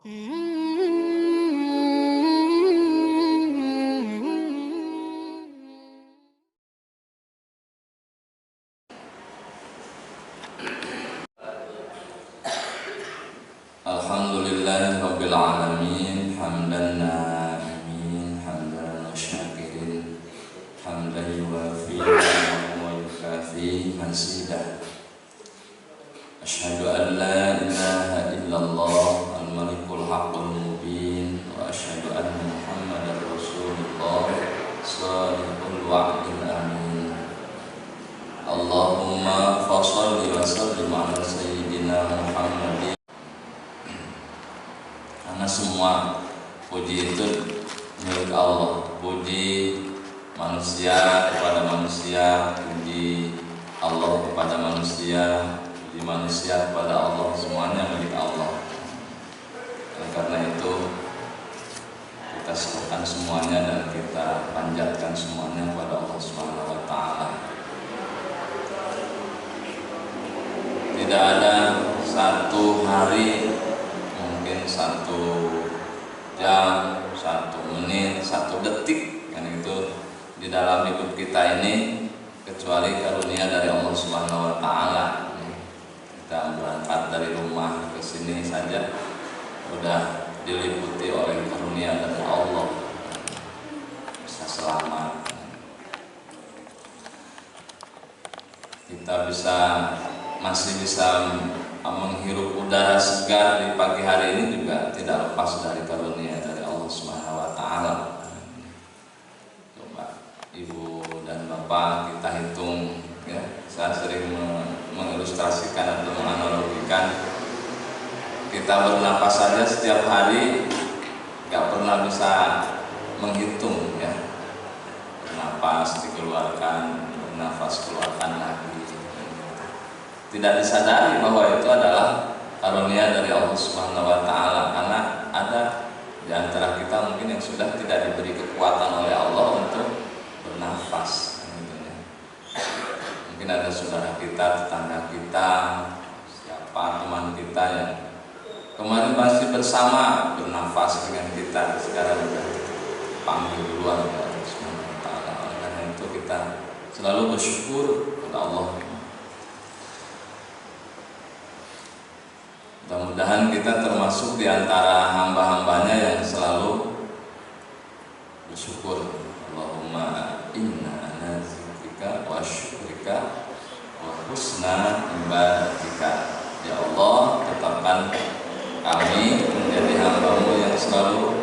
Alhamdulillahirabbil alamin hamdan na'imin hamdan syakirin hamdan yuwafi wa yukafi mazidah. Asyhadu an la ilaha illallah al-malikul haqqul mubin wa asyhadu anna muhammadar rasulullah shadiqul wa'dil amin. Allahumma fasholli wa sallim ala sayyidina Muhammadin. Karena semua puji itu milik Allah. Puji manusia kepada manusia, puji Allah kepada manusia, puji manusia kepada Allah, semuanya milik Allah. Dan karena itu kita serahkan semuanya dan kita panjatkan semuanya kepada Allah Subhanahu wa taala. Tidak ada satu hari, mungkin 1 jam, 1 menit, 1 detik kan itu di dalam hidup kita ini kecuali karunia dari Allah Subhanahu wa taala. Kita berangkat dari rumah ke sini saja sudah diliputi oleh karunia dari Allah, bisa selamat, kita masih bisa menghirup udara segar di pagi hari ini juga tidak lepas dari karunia dari Allah Subhanahu wa taala. Coba Ibu dan Bapak kita hitung ya. Saya sering mengilustrasikan atau menganalogikan, kita bernapas saja setiap hari nggak pernah bisa menghitung ya. Bernapas dikeluarkan, bernafas keluarkan lagi. Tidak disadari bahwa itu adalah karunia dari Allah Subhanahu wa taala, karena ada di antara kita mungkin yang sudah tidak diberi kekuatan oleh Allah untuk bernafas gitu ya. Mungkin ada saudara kita, tetangga kita, siapa teman kita yang kemarin masih bersama bernafas dengan kita, sekarang sudah panggil duluan oleh Allah Subhanahu wa taala. Oleh karena itu kita selalu bersyukur kepada Allah. Mudah-mudahan kita termasuk di antara hamba-hambanya yang selalu bersyukur. Allahumma inna ala zikrika wa syukrika wa husna ibadatika. Ya Allah, tetapkan kami menjadi hamba-Mu yang selalu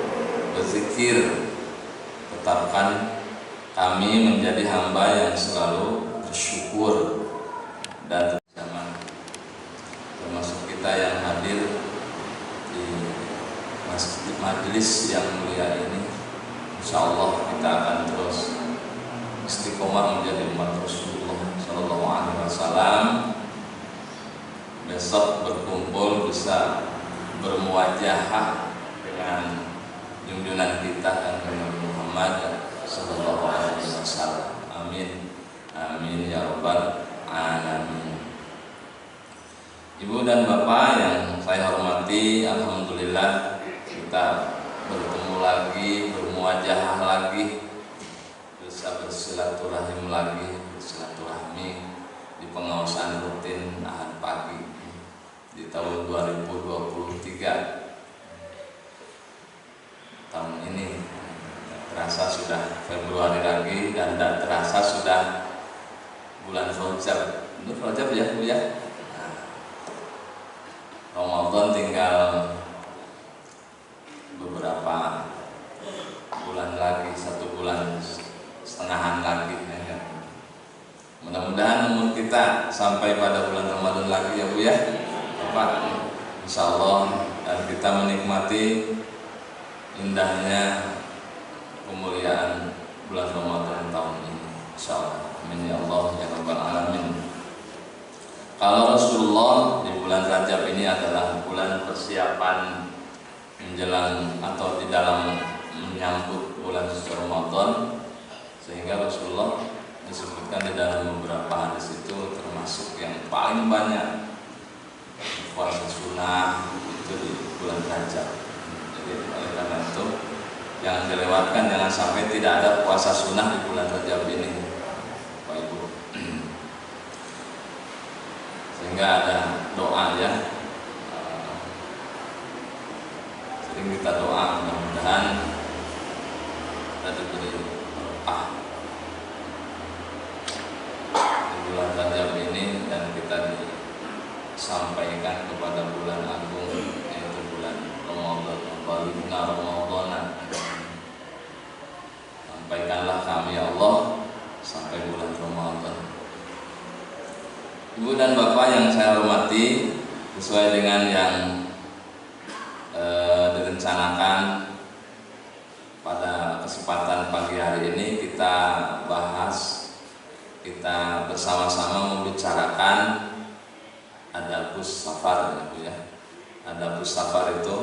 berzikir. Tetapkan kami menjadi hamba yang selalu bersyukur. Dan termasuk kita yang hadir di majelis yang mulia ini, insya Allah kita akan terus istiqomah menjadi umat Rasulullah Sallallahu Alaihi Wasallam. Besok berkumpul bisa bermuwajahah dengan junjungan kita dan Nabi Muhammad Sallallahu Alaihi Wasallam. Amin, amin ya rabbal alamin. Ibu dan Bapak yang saya hormati, alhamdulillah kita bertemu lagi, bermuwajahah lagi, bisa bersilaturahim lagi, bersilaturahmi di pengawasan rutin Ahad pagi di tahun 2023. Tahun ini terasa sudah Februari lagi dan tidak terasa sudah bulan Rajab. Itu Rajab ya Bu ya? Ramadan tinggal beberapa bulan lagi, 1 bulan setengahan lagi ya. Mudah-mudahan umur kita sampai pada bulan Ramadan lagi ya Bu ya Bapak, insya Allah, dan kita menikmati indahnya kemuliaan bulan Ramadan tahun ini, insya Allah. Amin ya Allah ya rabbal alamin. Kalau Rasulullah di bulan Rajab ini adalah bulan persiapan menjelang atau di dalam menyambut bulan suci Ramadan, sehingga Rasulullah disebutkan di dalam beberapa hadis itu termasuk yang paling banyak puasa sunnah itu di bulan Rajab. Oleh karena itu jangan dilewatkan, jangan sampai tidak ada puasa sunnah di bulan Rajab ini, Bapak Ibu. Sehingga ada doa ya, sering kita doa mudah-mudahan kita diberi berkah di bulan Rajab ini dan kita disampaikan kepada bulan agung, yaitu bulan Ramadan. Balighna Ramadana, sampaikanlah kami ya Allah sampai bulan Ramadan. Ibu dan Bapak yang saya hormati, sesuai dengan yang direncanakan pada kesempatan pagi hari ini, kita bahas, kita bersama-sama membicarakan adabus safar ya Bu ya. Adabus safar itu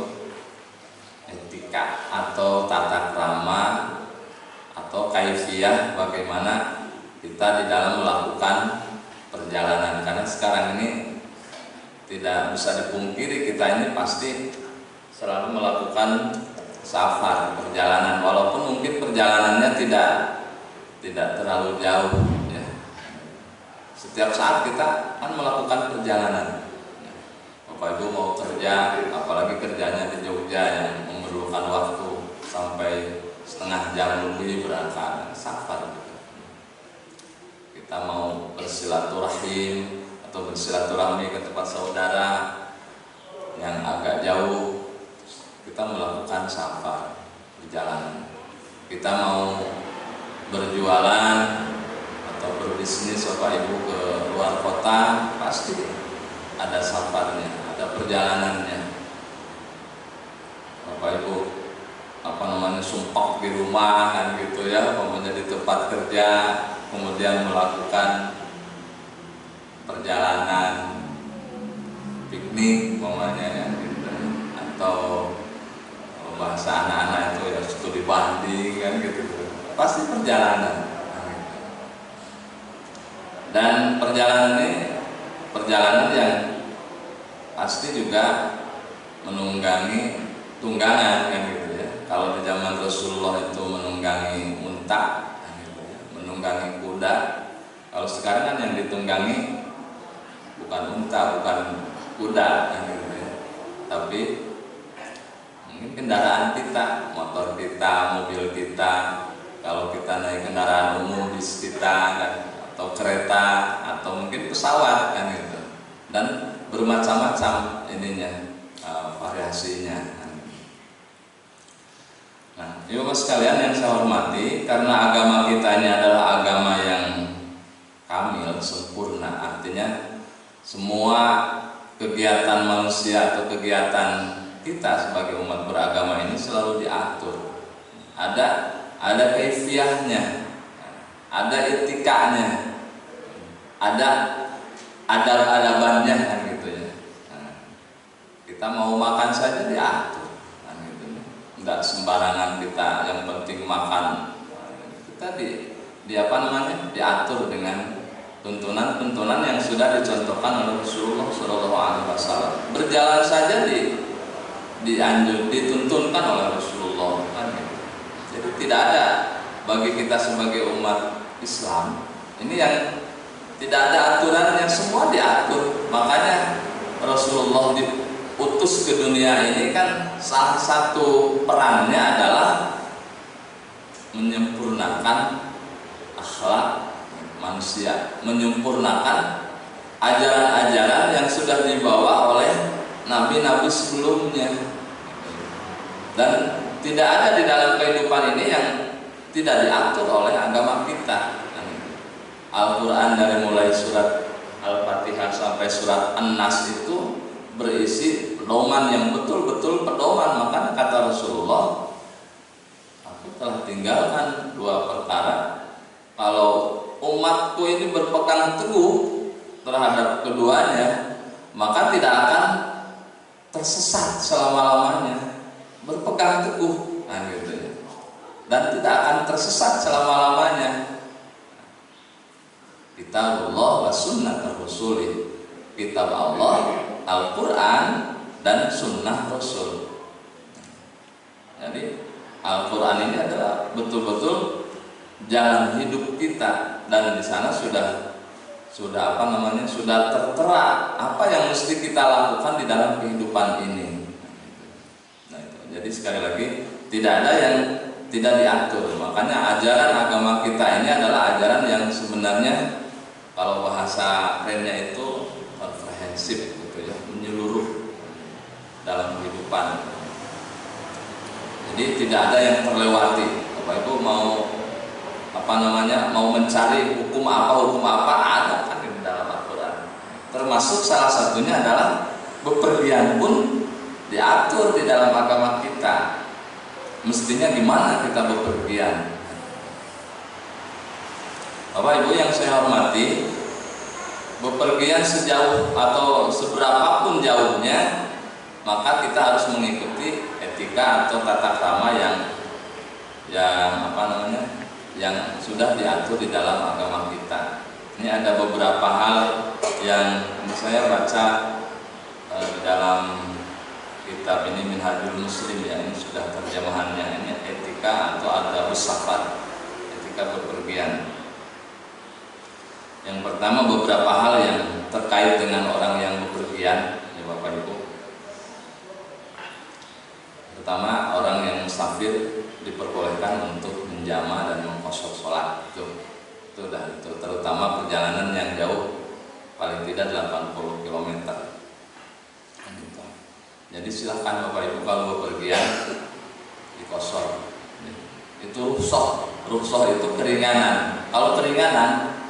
etika atau tata krama atau kaifiyah bagaimana kita di dalam melakukan perjalanan. Karena sekarang ini tidak bisa dipungkiri, kita ini pasti selalu melakukan safar, perjalanan, walaupun mungkin perjalanannya tidak terlalu jauh ya. Setiap saat kita kan melakukan perjalanan. Bapak Ibu mau kerja, apalagi kerjanya di Jogja yang memerlukan waktu sampai setengah jam lebih berangkat safar gitu. Kita mau bersilaturahim atau bersilaturahmi ke tempat saudara yang agak jauh, kita melakukan safar, perjalanan. Kita mau berjualan atau berbisnis Bapak Ibu ke luar kota, pasti ada safarnya, ada perjalanannya. Bapak Ibu sumpah di rumah kan gitu ya, pokoknya di tempat kerja, kemudian melakukan perjalanan piknik pokoknya ya gitu. Atau bahasa anak-anak itu ya studi banding kan gitu, pasti perjalanan. Dan perjalanan ini perjalanan yang pasti juga menunggangi tunggangan kan gitu ya. Kalau di zaman Rasulullah itu menunggangi unta kan gitu ya, menunggangi kuda. Kalau sekarang kan yang ditunggangi bukan unta, bukan kuda kan gitu ya, tapi mungkin kendaraan kita, motor kita, mobil kita. Kalau kita naik kendaraan umum bis kita kan, atau kereta, atau mungkin pesawat kan gitu. Dan bermacam-macam ininya, variasinya. Nah, Ibu sekalian yang saya hormati, karena agama kita ini adalah agama yang kamil, sempurna, artinya semua kegiatan manusia atau kegiatan kita sebagai umat beragama ini selalu diatur. Ada kaifiyahnya, ada etikanya, ada adab-adabannya kan gitu ya. Nah, kita mau makan saja diatur kan gitu. Enggak sembarangan kita, yang penting makan. Kita diatur dengan tuntunan-tuntunan yang sudah dicontohkan oleh Rasulullah SAW. Berjalan saja dituntunkan oleh Rasulullah kan gitu. Jadi tidak ada bagi kita sebagai umat Islam ini yang tidak ada aturannya, semua diatur. Makanya Rasulullah diutus ke dunia ini kan salah satu perannya adalah menyempurnakan akhlak manusia, menyempurnakan ajaran-ajaran yang sudah dibawa oleh nabi-nabi sebelumnya. Dan tidak ada di dalam kehidupan ini yang tidak diatur oleh agama kita. Al-Quran dari mulai surat Al-Fatihah sampai surat An-Nas itu berisi pedoman yang betul-betul pedoman. Maka kata Rasulullah, aku telah tinggalkan dua perkara, kalau umatku ini berpegang teguh terhadap keduanya, maka tidak akan tersesat selama-lamanya. Berpegang teguh nah gitu ya, dan tidak akan tersesat selama-lamanya. Kitabullah wa sunnah Rasulih, kitab Allah, Al-Quran dan sunnah Rasul. Jadi Al-Quran ini adalah betul-betul jalan hidup kita, dan di sana sudah sudah tertera apa yang mesti kita lakukan di dalam kehidupan ini. Nah, itu. Jadi sekali lagi tidak ada yang tidak diatur. Makanya ajaran agama kita ini adalah ajaran yang sebenarnya kalau bahasa kerennya itu komprehensif gitu ya, menyeluruh dalam kehidupan. Jadi tidak ada yang terlewati. Bapak Ibu mau mau mencari hukum apa ada kan di dalam Al-Quran. Termasuk salah satunya adalah bepergian pun diatur di dalam agama kita. Mestinya gimana kita bepergian. Bapak Ibu yang saya hormati, bepergian sejauh atau seberapapun jauhnya, maka kita harus mengikuti etika atau tata krama yang yang sudah diatur di dalam agama kita. Ini ada beberapa hal yang saya baca di dalam kitab ini, Minhajul Muslim ya, ini sudah terjemahannya. Ini etika atau adabus safar, etika bepergian. Yang pertama, beberapa hal yang terkait dengan orang yang bepergian ya Bapak Ibu. Pertama, orang yang musafir diperbolehkan untuk menjama dan mengqashar sholat. Itu terutama perjalanan yang jauh, paling tidak 80 km. Gitu. Jadi silahkan Bapak Ibu kalau bepergian diqashar. Itu rukhsah itu keringanan. Kalau keringanan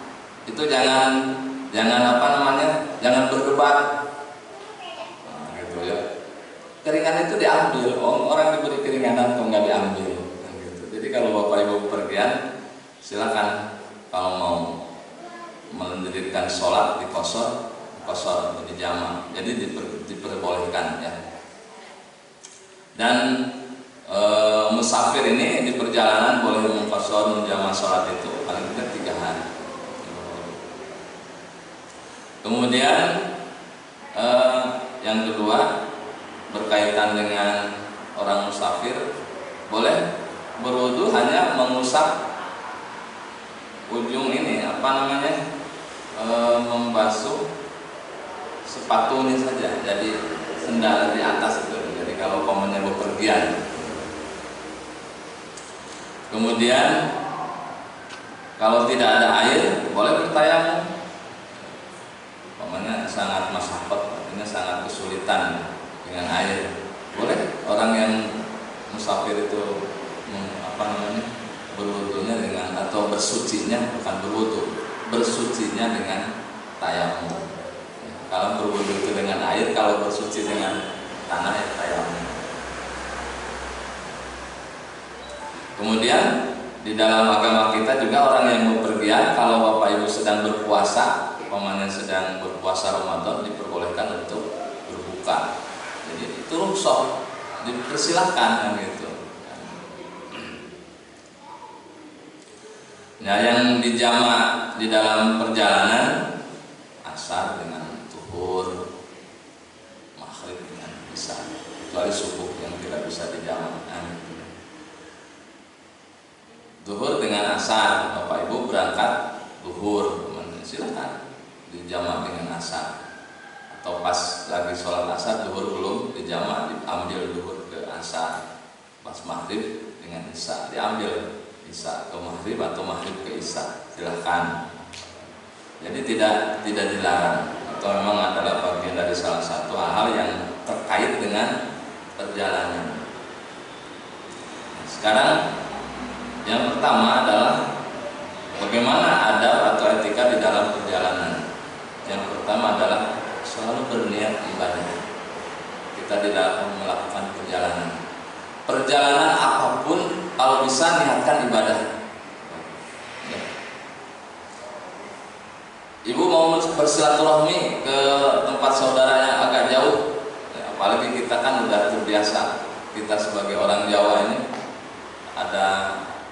itu jangan jangan berdebat. Gitu ya. Keringanan itu diambil, orang diberi keringanan atau enggak diambil. Gitu. Jadi kalau Bapak Ibu bepergian, silakan kalau mau mendirikan sholat di qashar atau di jama, jadi diperbolehkan ya. Dan musafir ini di perjalanan boleh mengqashar menjama sholat itu paling tidak 3 hari. Kemudian yang kedua, berkaitan dengan orang musafir, boleh berwudu hanya mengusap ujung ini membasuh sepatunya saja, jadi sendal di atas itu. Jadi kalau umpamanya bepergian. Kemudian kalau tidak ada air, boleh bertayamum. Umpamanya sangat masyaqat, artinya sangat kesulitan dengan air, boleh orang yang musafir itu berwudunya dengan, atau bersucinya, bukan berwudu, bersucinya dengan tayamum. Kalau berwudu itu dengan air, kalau bersuci dengan tanah ya tayamum. Kemudian di dalam agama kita juga orang yang bepergian, kalau Bapak Ibu sedang berpuasa, umpamanya sedang berpuasa Ramadan, diperbolehkan untuk berbuka. Jadi itu rukhsah, dipersilahkan kan gitu. Nah, yang dijama di dalam perjalanan, asar dengan zuhur, maghrib dengan isya, kecuali subuh yang tidak bisa dijama. Zuhur dengan asar, Bapak Ibu berangkat zuhur, silakan dijama dengan asar. Atau pas lagi sholat asar, zuhur belum dijama, diambil zuhur ke asar. Pas maghrib dengan isya, diambil isya ke maghrib atau maghrib ke isya, silahkan. Jadi tidak dilarang, atau memang adalah bagian dari salah satu hal yang terkait dengan perjalanan. Sekarang yang pertama adalah bagaimana adab atau etika di dalam perjalanan. Yang pertama adalah selalu berniat ibadah. Kita di dalam melakukan perjalanan apapun, kalau bisa niatkan ibadah. Ya. Ibu mau bersilaturahmi ke tempat saudara yang agak jauh, ya, apalagi kita kan udah terbiasa, kita sebagai orang Jawa ini, ada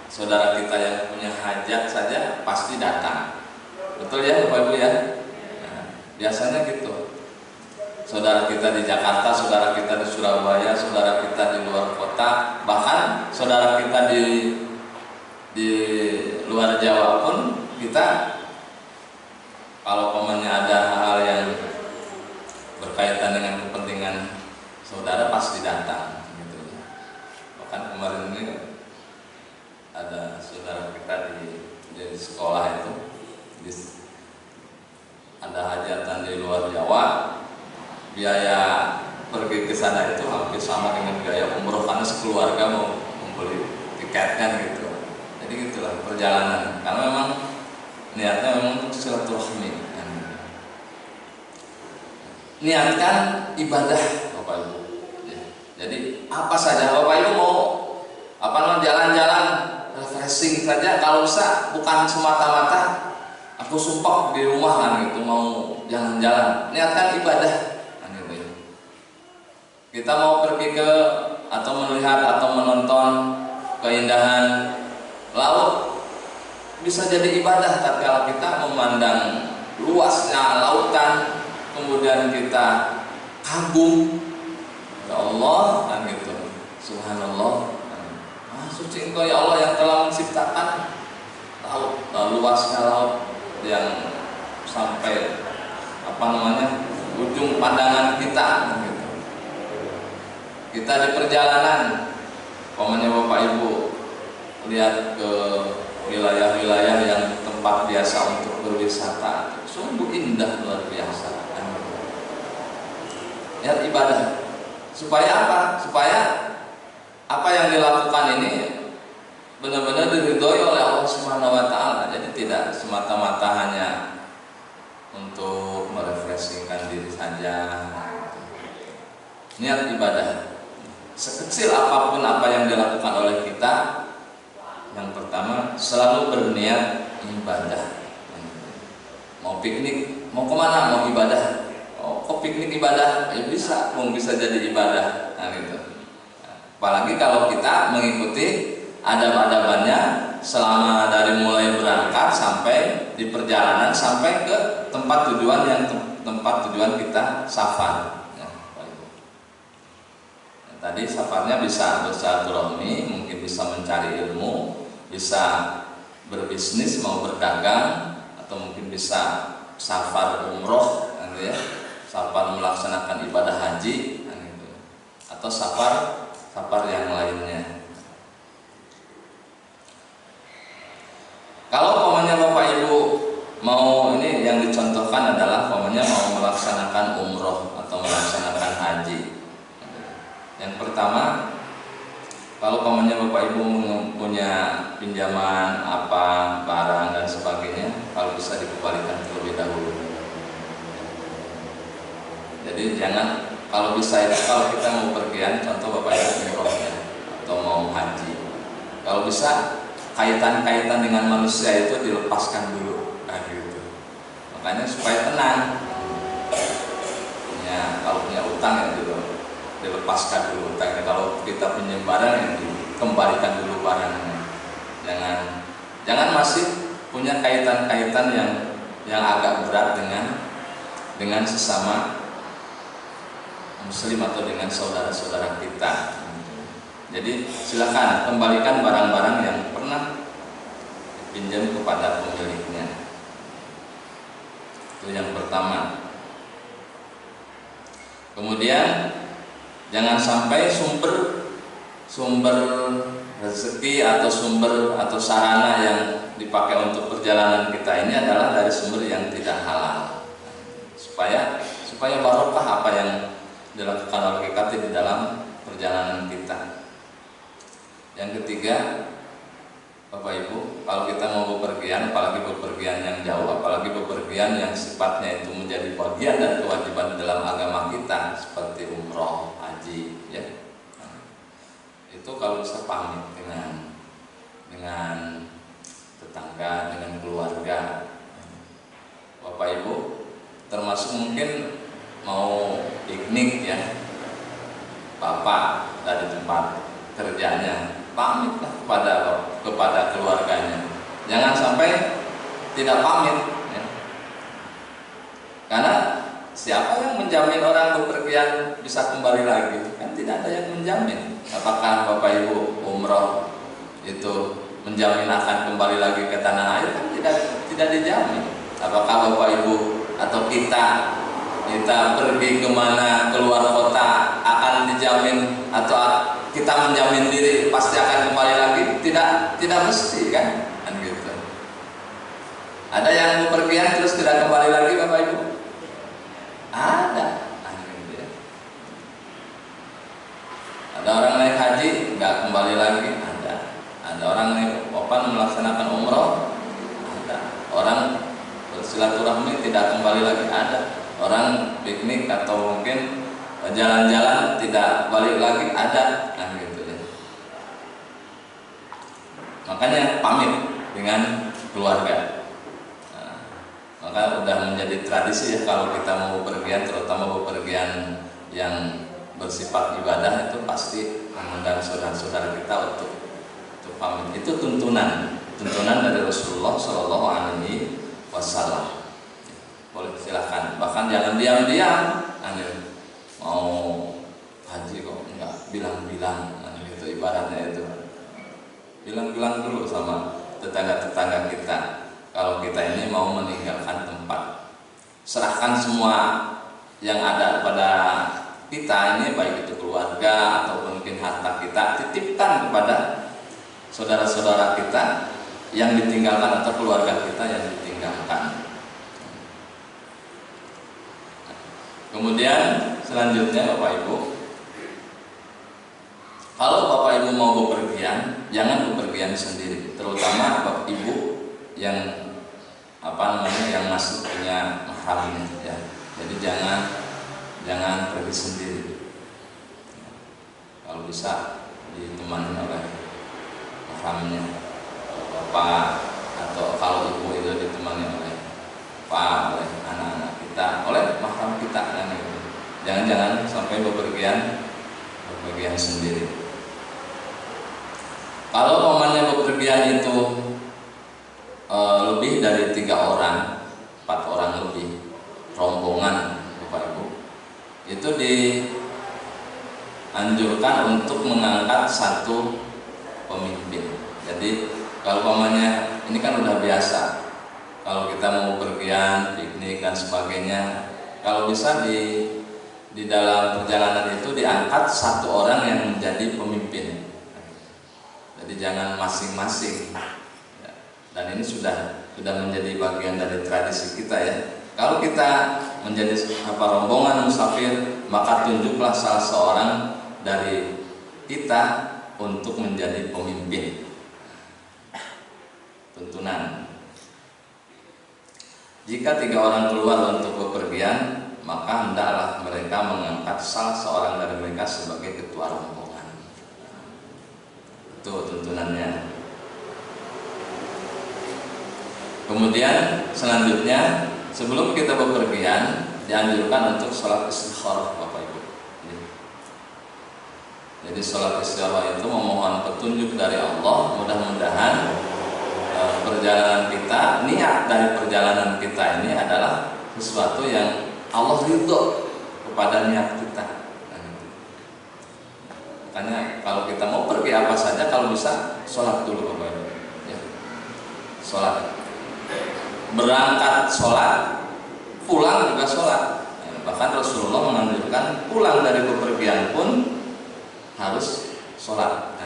saudara kita yang punya hajat saja pasti datang. Betul ya Bapak Ibu ya? Nah, biasanya gitu. Saudara kita di Jakarta, saudara kita di Surabaya, saudara kita di luar kota, bahkan saudara kita di luar Jawa pun kita kalau pamannya ada hal yang berkaitan dengan kepentingan saudara pasti datang gitu. Bahkan kemarin ini ada saudara kita di sekolah itu ada hajatan di luar Jawa, biaya pergi ke sana itu hampir sama dengan biaya umroh karena sekeluarga mau membeli tiketnya gitu. Jadi gitulah perjalanan karena memang niatnya memang untuk silaturahmi. Niatkan ibadah Bapak Ibu. Jadi apa saja Bapak Ibu mau jalan-jalan refreshing saja, kalau bisa bukan semata-mata aku sumpah di rumah kan gitu mau jalan-jalan, niatkan ibadah kan gitu. Kita mau pergi ke atau melihat atau menonton keindahan laut bisa jadi ibadah tatkala kita memandang luasnya lautan, kemudian kita kagum ya Allah kan gitu, subhanallah. Suci Engkau ya Allah yang telah menciptakan laut, luasnya laut yang sampai ujung pandangan kita gitu. Kita di perjalanan, pamannya Bapak Ibu lihat ke wilayah-wilayah yang tempat biasa untuk berwisata, sungguh indah luar biasa. Lihat ibadah supaya apa? Supaya apa yang dilakukan ini benar-benar diridhoi oleh Allah Subhanahu wa taala. Jadi tidak semata-mata hanya untuk merefleksikan diri saja. Niat ibadah. Sekecil apapun apa yang dilakukan oleh kita, yang pertama selalu berniat ibadah. Mau piknik, mau kemana? Mau ibadah. Oh, kok piknik ibadah? Ya bisa jadi ibadah. Nah, gitu. Apalagi kalau kita mengikuti adab-adabannya selama dari mulai berangkat sampai di perjalanan sampai ke tempat tujuan yang tempat tujuan kita safar. Tadi safarnya bisa bersilaturahmi, mungkin bisa mencari ilmu, bisa berbisnis, mau berdagang, atau mungkin bisa safar umroh, gitu ya, safar melaksanakan ibadah haji, gitu. Atau safar yang lainnya. Kalau pamannya Bapak Ibu mau, ini yang dicontohkan adalah pamannya mau melaksanakan umroh atau melaksanakan haji. Yang pertama, kalau pamannya Bapak Ibu punya pinjaman apa, barang dan sebagainya, kalau bisa dikembalikan terlebih dahulu. Jadi jangan, kalau bisa itu kalau kita mau pergian, contoh Bapak Ibu umrohnya atau mau haji, kalau bisa kaitan-kaitan dengan manusia itu dilepaskan dulu, nah gitu. Makanya supaya tenang. Ya, kalau punya utang ya dulu dilepaskan dulu utangnya. Kalau kita punya barang ya dikembalikan dulu barangnya. Jangan masih punya kaitan-kaitan yang agak berat dengan sesama muslim atau dengan saudara-saudara kita. Jadi silakan kembalikan barang-barang yang pernah dipinjam kepada pemiliknya. Itu yang pertama. Kemudian jangan sampai sumber rezeki atau sumber atau sarana yang dipakai untuk perjalanan kita ini adalah dari sumber yang tidak halal. Supaya barokah apa yang dilakukan oleh kita di dalam perjalanan kita. Yang ketiga, Bapak Ibu, kalau kita mau bepergian, apalagi bepergian yang jauh, apalagi bepergian yang sifatnya itu menjadi bagian dan kewajiban dalam agama kita, seperti umroh, haji, ya. Itu kalau bisa pamit dengan tetangga, dengan keluarga. Bapak Ibu, termasuk mungkin mau piknik ya, Bapak dari tempat kerjanya, pamitlah kepada keluarganya. Jangan sampai tidak pamit ya. Karena siapa yang menjamin orang bepergian bisa kembali lagi? Kan tidak ada yang menjamin. menjamin. Apakah Bapak Ibu umroh itu menjamin akan kembali lagi ke tanah air? Kan tidak dijamin. Apakah Bapak Ibu atau kita pergi kemana, keluar kota akan dijamin, atau kita menjamin diri pasti akan kembali lagi? Tidak mesti kan gitu. Ada yang bepergian terus tidak kembali lagi Bapak Ibu? Ada gitu ya. Ada orang naik haji nggak kembali lagi? Ada orang naik melaksanakan umroh? Ada. Orang bersilaturahmi tidak kembali lagi? Ada. Orang piknik atau mungkin jalan-jalan tidak balik lagi? Ada. Gitu ya. Makanya pamit dengan keluarga. Maka udah menjadi tradisi ya kalau kita mau bepergian, terutama bepergian yang bersifat ibadah, itu pasti mengundang saudara-saudara kita untuk pamit. Itu tuntunan dari Rasulullah Shallallahu Alaihi Wasallam. Boleh silahkan, bahkan jangan diam-diam. Mau haji kok enggak bilang-bilang, gitu ibaratnya itu. Bilang-bilang dulu sama tetangga-tetangga kita. Kalau kita ini mau meninggalkan tempat, serahkan semua yang ada pada kita ini, baik itu keluarga atau mungkin harta kita, titipkan kepada saudara-saudara kita yang ditinggalkan atau keluarga kita yang ditinggalkan. Kemudian selanjutnya Bapak Ibu, kalau Bapak Ibu mau bepergian, jangan bepergian sendiri, terutama Bapak Ibu yang yang masih punya mahramnya ya. Jadi jangan pergi sendiri. Kalau bisa ditemani oleh mahramnya, bapak, atau kalau ibu itu ditemani oleh pak, oleh anak-anak kita, oleh mahram kita kan gitu. Jangan sampai bepergian sendiri. Kalau pamannya bepergian itu lebih dari 3 orang, 4 orang lebih, rombongan Bapak Ibu, itu dianjurkan untuk mengangkat satu pemimpin. Jadi kalau pamannya ini kan udah biasa, kalau kita mau pergian, piknik dan sebagainya, kalau bisa di dalam perjalanan itu diangkat satu orang yang menjadi pemimpin. Jadi jangan masing-masing. Dan ini sudah menjadi bagian dari tradisi kita ya. Kalau kita menjadi rombongan musafir, maka tunjuklah salah seorang dari kita untuk menjadi pemimpin. Tuntunan. Jika 3 orang keluar untuk bepergian, maka hendaklah mereka mengangkat salah seorang dari mereka sebagai ketua rombongan. Itu tuntunannya. Kemudian selanjutnya, sebelum kita bepergian, dianjurkan untuk sholat istikharah Bapak Ibu. Jadi sholat istikharah itu memohon petunjuk dari Allah. Mudah-mudahan perjalanan kita, niat dari perjalanan kita ini adalah sesuatu yang Allah ridho kepada niat kita. Makanya kalau kita mau pergi apa saja, kalau bisa sholat dulu Bapak Ibu. Ya. Sholat. Berangkat sholat, pulang juga sholat. Bahkan Rasulullah menganjurkan pulang dari bepergian pun harus sholat.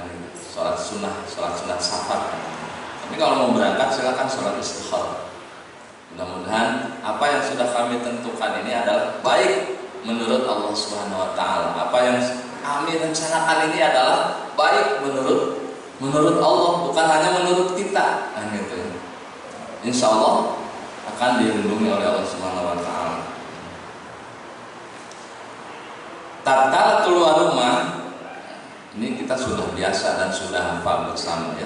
Sholat sunnah safar. Tapi kalau mau berangkat silakan sholat istikharah. Mudah-mudahan apa yang sudah kami tentukan ini adalah baik menurut Allah Subhanahu Wa Taala. Apa yang kami rencanakan ini adalah baik menurut Allah, bukan hanya menurut kita. Gitu. Insya Allah akan dilindungi oleh Allah Subhanahu Wa Taala. Tatkala keluar rumah, ini kita sudah biasa dan sudah hafal bersama ya.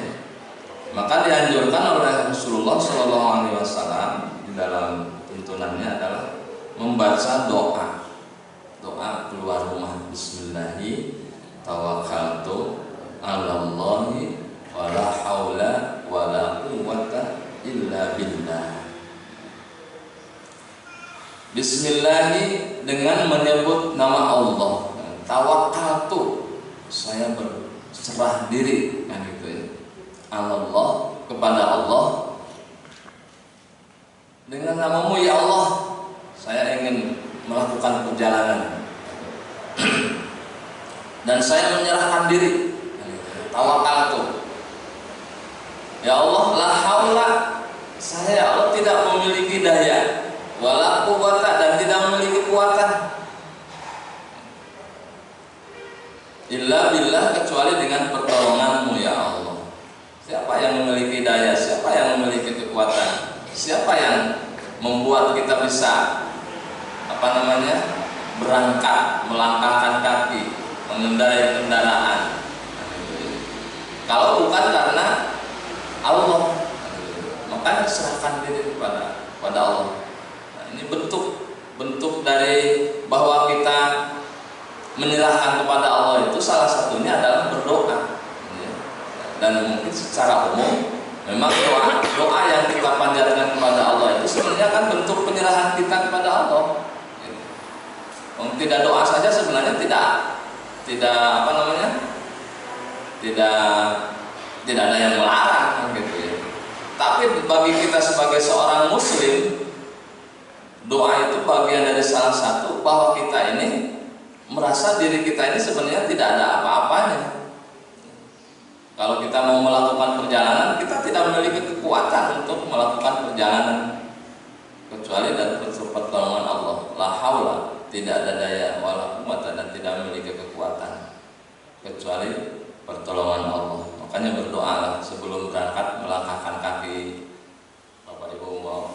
Maka dianjurkan oleh Rasulullah Shallallahu Alaihi Wasallam di dalam tuntunannya adalah membaca doa keluar rumah. Bismillahi tawakkaltu 'alallahi wala haula wala quwwata illa billah. Bismillahi dengan menyebut nama Allah. Tawakkaltu, saya berserah diri kan gitu ya. Allah, kepada Allah, dengan namamu ya Allah saya ingin melakukan perjalanan dan saya menyerahkan diri, tawakal tuh ya Allah, la haula, saya ya Allah tidak memiliki daya wala quwwata, dan tidak memiliki kekuatan illa billah, kecuali dengan pertolonganmu ya Allah. Siapa yang memiliki daya, siapa yang memiliki kekuatan, siapa yang membuat kita bisa berangkat, melangkahkan kaki, mengendarai kendaraan, kalau bukan karena Allah. Makanya serahkan diri kepada Allah. Nah, ini bentuk dari bahwa kita menyerahkan kepada Allah itu salah satunya adalah berdoa. Dan mungkin secara umum memang doa yang kita panjatkan kepada Allah itu sebenarnya kan bentuk penyerahan kita kepada Allah. Tidak doa saja sebenarnya tidak ada yang melarang gitu ya. Tapi bagi kita sebagai seorang muslim, doa itu bagian dari salah satu bahwa kita ini merasa diri kita ini sebenarnya tidak ada apa-apanya. Kalau kita mau melakukan perjalanan, kita tidak memiliki kekuatan untuk melakukan perjalanan kecuali dari pertolongan Allah. La haula, tidak ada daya, wala quwwata, dan tidak memiliki kekuatan kecuali pertolongan Allah. Makanya berdoalah sebelum berangkat, melangkahkan kaki. Bapak Ibu mau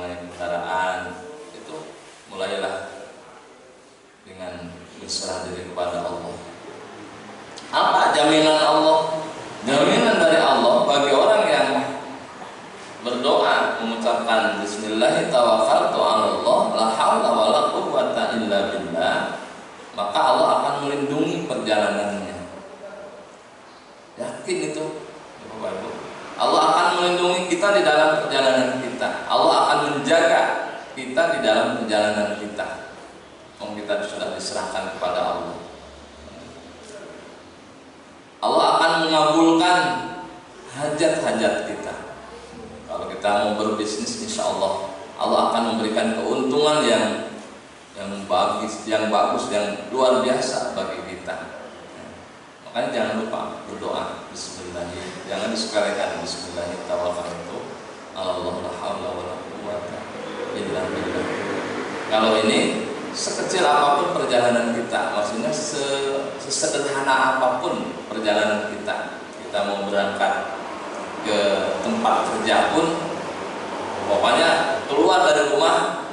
naik kendaraan, itu mulailah dengan berserah diri kepada Allah. Apa jaminan Allah? Jaminan dari Allah bagi orang yang berdoa mengucapkan bismillah tawakkaltu 'ala Allah la haula wala quwwata illa billah, maka Allah akan melindungi perjalanannya. Yakin itu, Bapak Ibu. Allah akan melindungi kita di dalam perjalanan kita. Allah akan menjaga kita di dalam perjalanan kita. Kita sudah diserahkan kepada Allah. Allah akan mengabulkan hajat-hajat kita. Kalau kita mau berbisnis, insya Allah Allah akan memberikan keuntungan yang bagus, yang luar biasa bagi kita. Makanya jangan lupa berdoa bismillahirrahmanirrahim. Jangan disepelekan bismillahirrahmanirrahim. Tawakkaltu 'ala Allah la haula wala quwwata illa billah. Kalau ini sekecil apapun perjalanan kita, maksudnya sesederhana apapun perjalanan kita mau berangkat ke tempat kerja pun, pokoknya keluar dari rumah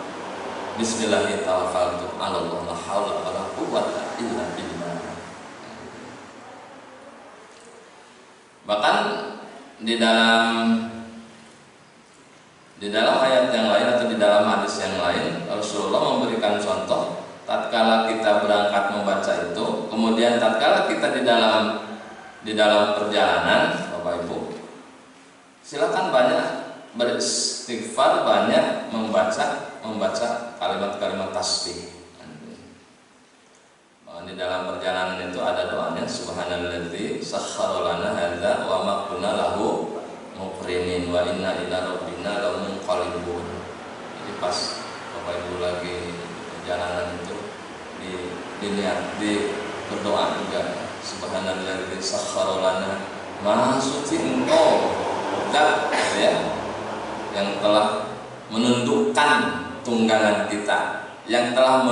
bismillahirrahmanirrahim, tawakkaltu 'ala Allah la haula wala quwwata illa billah. Bahkan di dalam ayat yang lain atau di dalam hadis yang lain, Rasulullah memberikan contoh tatkala kita berangkat membaca itu, kemudian tatkala kita di dalam perjalanan, Bapak Ibu, silakan banyak beristighfar, banyak membaca kalimat-kalimat tasbih. Di dalam perjalanan itu ada doanya, subhanalladzi sakhkhara lana hadza wa ma kunna lahu muqrinin wa inna ila rabbina lamunqalibun. Jadi pas Bapak Ibu lagi perjalanan itu di berdoa juga, subhanalladzi sakhkhara lana, maha suci engkau zat ya yang telah menundukkan tunggangan kita, yang telah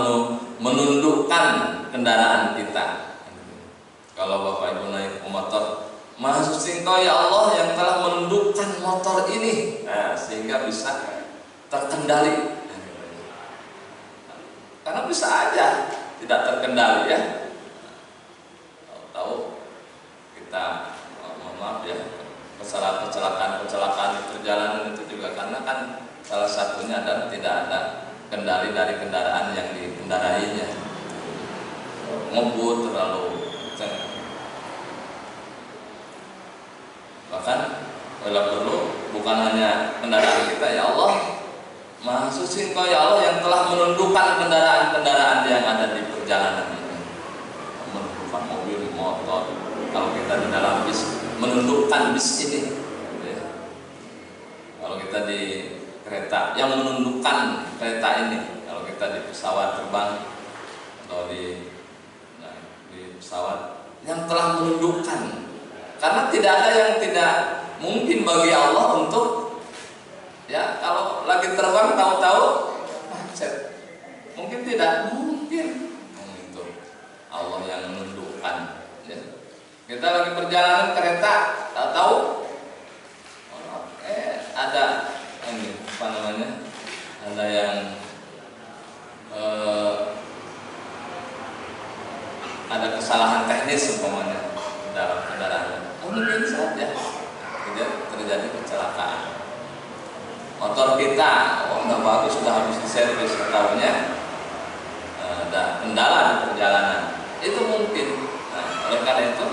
menundukkan kendaraan kita. Kalau Bapak Ibu naik motor, maha suci engkau ya Allah yang telah menundukkan motor ini, sehingga bisa terkendali. Karena bisa aja tidak terkendali ya. Tahu kita, mohon maaf ya, kecelakaan di perjalanan itu juga karena kan salah satunya adalah tidak ada kendali dari kendaraan yang dikendarainya, ngebut terlalu kencang. Bahkan kalau perlu bukan hanya kendaraan kita, ya Allah maha suci engkau ya Allah yang telah menundukkan kendaraan-kendaraan yang ada di perjalanan ini, menundukkan mobil, motor, menundukkan bis ini. Kalau kita di kereta, yang menundukkan kereta ini. Kalau kita di pesawat terbang atau di pesawat yang telah menundukkan, karena tidak ada yang tidak mungkin bagi Allah untuk ya kalau lagi terbang tahu-tahu macet, mungkin tidak mungkin itu Allah yang menundukkan ya. Kita lagi perjalanan kereta tahu-tahu ada ini apa namanya, ada yang ada kesalahan teknis umpamanya dalam kendaraan, mungkin saja tidak terjadi kecelakaan. Motor kita nggak bagus, sudah habis diservis, tahunya ada kendala di perjalanan, itu mungkin. Nah, oleh karena itu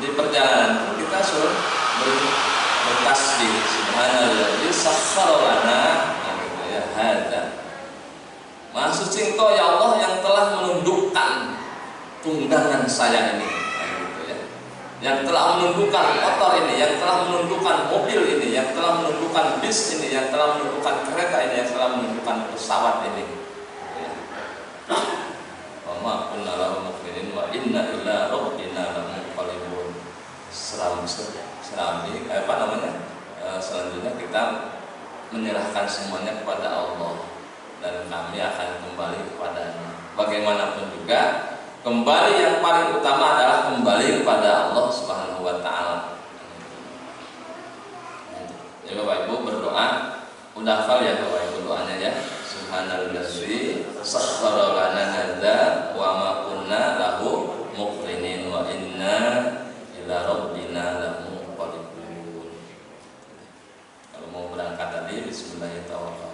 di perjalanan pun kita suruh bertasbih, subhanallah, sakhkhara lana, gitu ya, hada. Maha suci Engkau ya Allah yang telah menundukkan tunggangan saya ini, gitu ya. Yang telah menundukkan motor ini, yang telah menundukkan mobil ini, yang telah menundukkan bis ini, yang telah menundukkan kereta ini, yang telah menundukkan pesawat ini. Wa ma kunna lahu muqrinin wa inna ila rabbina lamunqalibun. Selanjutnya kita menyerahkan semuanya kepada Allah dan kami akan kembali kepadanya. Bagaimanapun juga kembali yang paling utama adalah kembali kepada Allah Subhanahu wa taala. Ya Bapak Ibu berdoa, udah hafal ya Bapak Ibu doanya ya. Subhanallazi sakhkhara lana hadza wa ma kunna lahu muqrinin wa inna ila rabbina lamunqalibun. Kalau mau berangkat tadi bismillahirrahmanirrahim.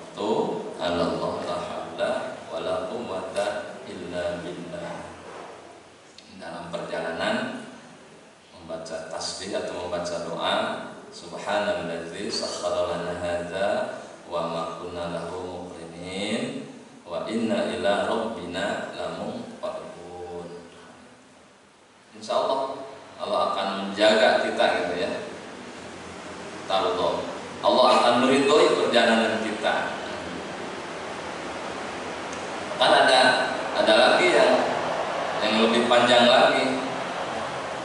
Allah la haula wala quwwata illa billah. Dalam perjalanan membaca tasbih atau membaca doa, subhanallazi sakhkhara lana hadza wa ma kunna lahu muqrinin wa inna ila rabbina lamunqalibun. Insyaallah Allah akan menjaga kita gitu ya. Tahu Allah akan meridhoi perjalanan kita. Kan ada lagi yang lebih panjang lagi.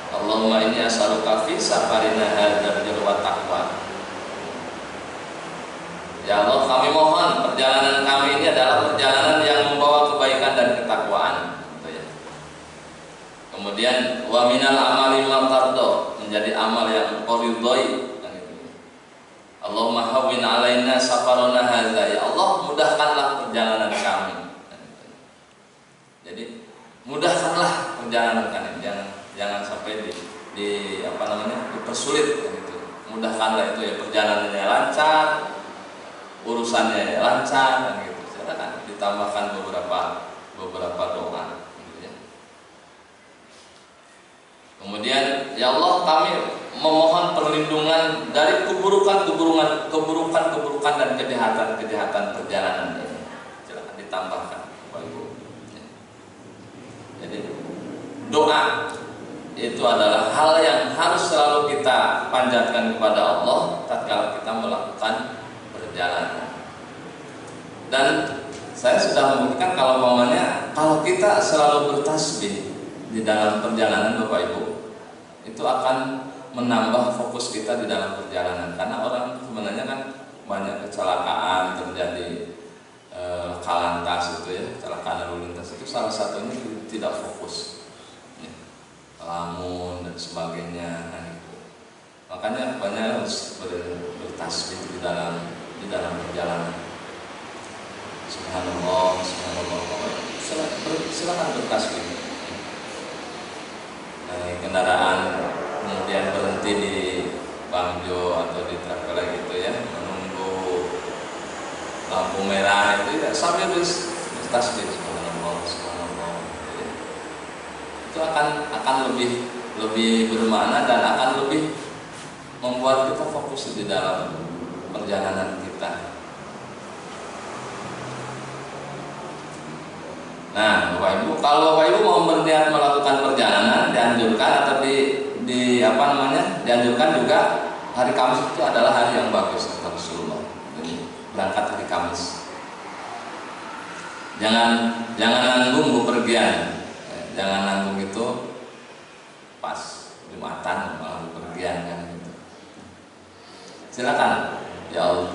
Allahumma inni as'aluka fi safarina hadzal birra wa taqwa. Ya Allah, kami mohon perjalanan kami ini adalah perjalanan yang membawa kebaikan dan ketakwaan, gitu ya. Kemudian wa minal amali ma tardo, menjadi amal yang engkau ridhoi. Allahumma hawwin alaina safarana hadza. Ya Allah, mudahkanlah perjalanan kami. Jadi mudahkanlah perjalanan kami, jangan sampai dipersulit gitu. Mudahkanlah itu ya, perjalanannya lancar, urusannya lancar dan gitu. Silakan ditambahkan beberapa doa gitu ya. Kemudian ya Allah, kami memohon perlindungan dari keburukan dan kejahatan perjalanan ini. Silakan ditambahkan Bapak Ibu. Jadi doa itu adalah hal yang harus selalu kita panjatkan kepada Allah tatkala kita melakukan perjalanan. Dan saya sudah membuktikan kalau kita selalu bertasbih di dalam perjalanan Bapak Ibu, itu akan menambah fokus kita di dalam perjalanan. Karena orang sebenarnya kan banyak kecelakaan terjadi, kalantas itu ya, kecelakaan lalu lintas itu salah satunya tidak fokus, ya, lamun dan sebagainya. Nah, gitu. Makanya banyak harus bertasbih di dalam perjalanan. Subhanallah, subhanallah. Silakan bertasbih. Naik kendaraan kemudian berhenti di Bangjo atau di Trafela gitu ya, menunggu lampu merah itu ya, sambil bertasbih subhanallah, subhanallah. Itu akan lebih bermakna dan akan lebih membuat kita fokus di dalam perjalanan kita. Nah, Bapak Ibu, kalau Bapak Ibu mau berniat melakukan perjalanan, dianjurkan atau dianjurkan juga hari Kamis itu adalah hari yang bagus kata Rasulullah. Jadi berangkat hari Kamis. Jangan nanggung bepergian. Jangan nanggung itu pas Jumatan malah bepergian kan gitu. Silakan ya Allah.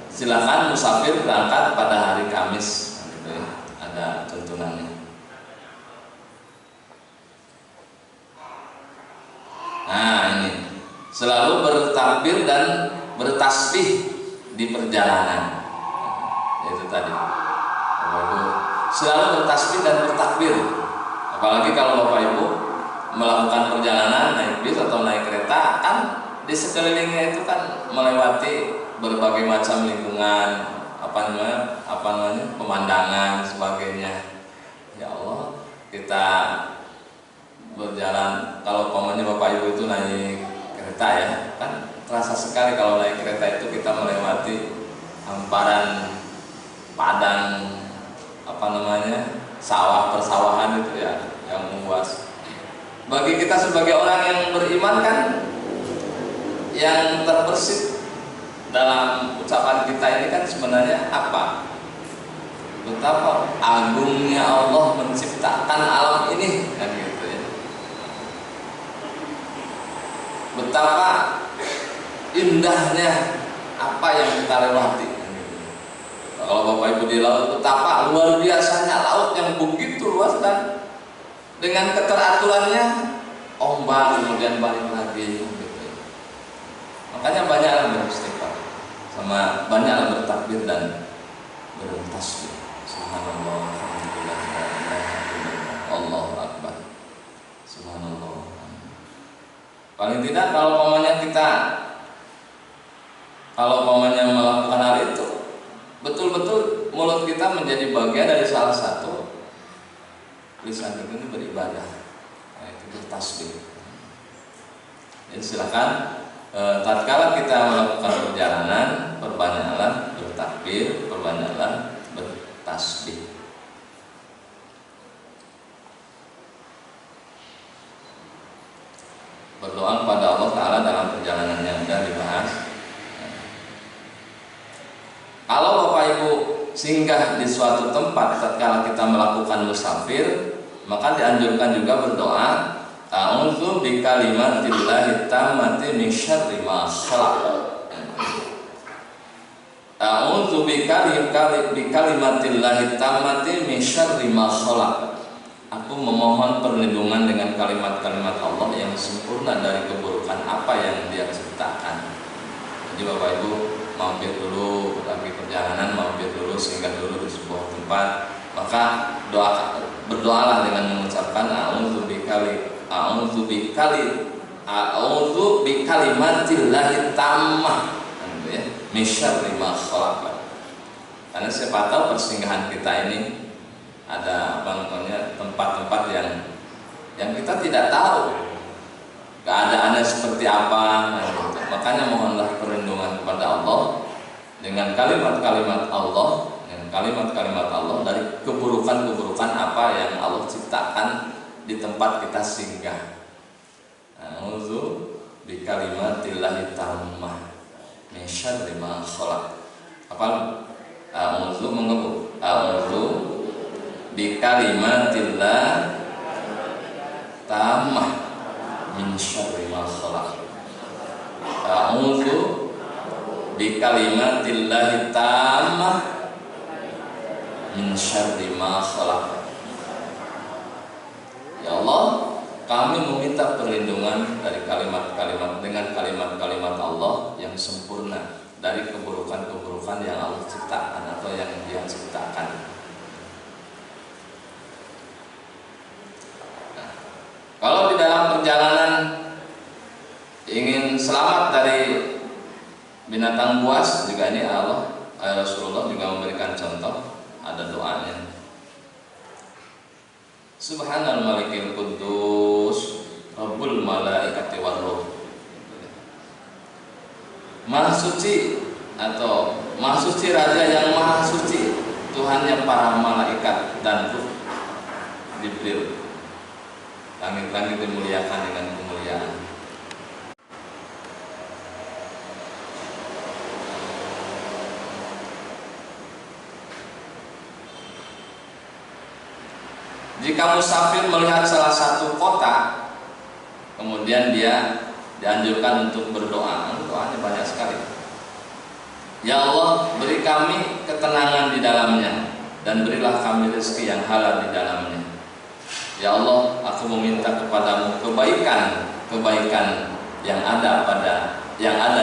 Silakan musafir berangkat pada hari Kamis gitu ya. Ada tuntunannya. Nah ini selalu bertakbir dan bertasbih di perjalanan. Itu tadi. Selalu bertasbih dan bertakbir. Apalagi kalau Bapak Ibu melakukan perjalanan naik bis atau naik kereta, kan di sekelilingnya itu kan melewati berbagai macam lingkungan, apa namanya pemandangan sebagainya. Ya Allah, kita berjalan, kalau pamannya Bapak Ibu itu naik kereta ya, kan terasa sekali kalau naik kereta itu kita melewati hamparan padang, sawah persawahan itu ya yang luas. Bagi kita sebagai orang yang beriman kan, yang terbersit dalam ucapan kita ini kan sebenarnya apa? Betapa agungnya Allah menciptakan alam ini kan gitu ya. Betapa indahnya apa yang kita lewati. Kalau Bapak Ibu di laut, betapa luar biasanya laut yang begitu luas dan dengan keteraturannya ombak kemudian balik lagi gitu. Makanya banyaklah beristighfar, sama banyaklah bertakbir dan bertasbih. Subhanallah, alhamdulillah, Allahu akbar. Subhanallah. Paling tidak kalau pamannya melakukan hal itu, betul-betul mulut kita menjadi bagian dari salah satu lisan ini beribadah, itu bertasbih. Jadi silakan tatkala kita melakukan perjalanan, perbanyaklah bertakbir, perbanyaklah bertasbih. Berdoa kepada Allah Ta'ala dalam perjalanan yang sudah dibahas. Kalau Bapak Ibu singgah di suatu tempat tatkala kita melakukan musafir, maka dianjurkan juga berdoa, a'udzu bikalimatillahi tammati min syarri ma khalaq. A'udzu bikalimatillahi tammati min syarri ma khalaq. Aku memohon perlindungan dengan kalimat-kalimat Allah yang sempurna dari keburukan apa yang Dia ciptakan. Jadi Bapak Ibu mampir dulu lagi perjalanan, mampir dulu, singgah dulu di sebuah tempat, maka berdoalah dengan mengucapkan a'udzu bikalimatillahi tammah ya, min syarri ma khalaq. Karena siapa tahu persinggahan kita ini ada tempat-tempat yang kita tidak tahu keadaannya seperti apa. Makanya mohonlah perlindungan kepada Allah dengan kalimat-kalimat Allah, dari keburukan-keburukan apa yang Allah ciptakan di tempat kita singgah. A'udzu bikalimatillahi tammah min syarri ma khalaq. A'udzu bikalimatillahi tammah min syarri ma khalaq. A'udzu bikalimatillahi tammah min syarri ma khalaq. Ya Allah, kami meminta perlindungan dari dengan kalimat-kalimat Allah yang sempurna dari keburukan-keburukan yang Allah ciptakan atau yang Dia ciptakan. Kalau di dalam perjalanan ingin selamat dari binatang buas, juga ini Rasulullah juga memberikan contoh, ada doanya. Subhanal malikil quddus Rabbul malaikati warruh. Maha suci atau maha suci Raja yang maha suci, Tuhannya para malaikat dan ruh Jibril. Langit-langit dimuliakan dengan kemuliaan. Jika musafir melihat salah satu kota, kemudian dia dianjurkan untuk berdoa. Doanya banyak sekali. Ya Allah, beri kami ketenangan di dalamnya, dan berilah kami rezeki yang halal di dalamnya. Ya Allah, aku meminta kepadamu kebaikan yang ada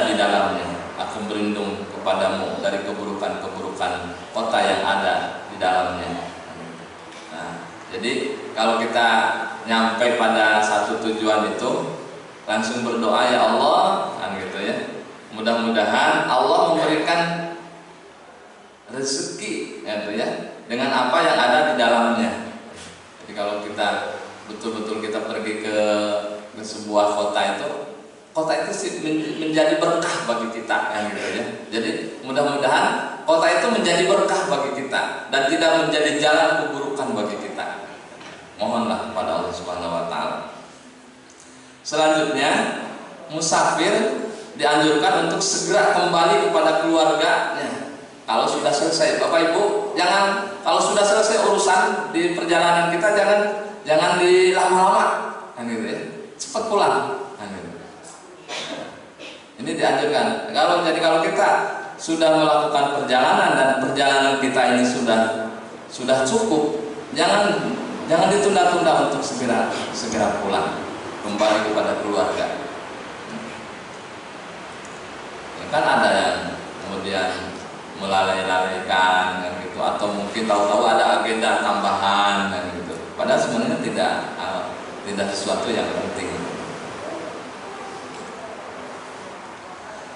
di dalamnya. Aku berlindung kepadamu dari keburukan kota yang ada di dalamnya. Nah, jadi kalau kita nyampe pada satu tujuan itu, langsung berdoa, ya Allah, kan gitu ya. Mudah-mudahan Allah memberikan rezeki, gitu ya, dengan apa yang ada di dalamnya. Jadi kalau kita betul-betul kita pergi ke sebuah kota itu menjadi berkah bagi kita, kan gitu ya. Jadi mudah-mudahan kota itu menjadi berkah bagi kita dan tidak menjadi jalan keburukan bagi kita. Mohonlah kepada Allah Subhanahu wa taala. Selanjutnya, musafir dianjurkan untuk segera kembali kepada keluarganya. Kalau sudah selesai, Bapak Ibu, jangan, kalau sudah selesai urusan di perjalanan kita, jangan dilama-lama, kan gitu ya. Cepat pulang, kan gitu. Ini dianjurkan. Kalau kita sudah melakukan perjalanan dan perjalanan kita ini sudah cukup, jangan ditunda-tunda untuk segera pulang kembali kepada keluarga. Ya, kan ada yang kemudian melalaikan kan gitu, atau mungkin tahu-tahu ada agenda tambahan kan gitu. Padahal sebenarnya tidak sesuatu yang penting.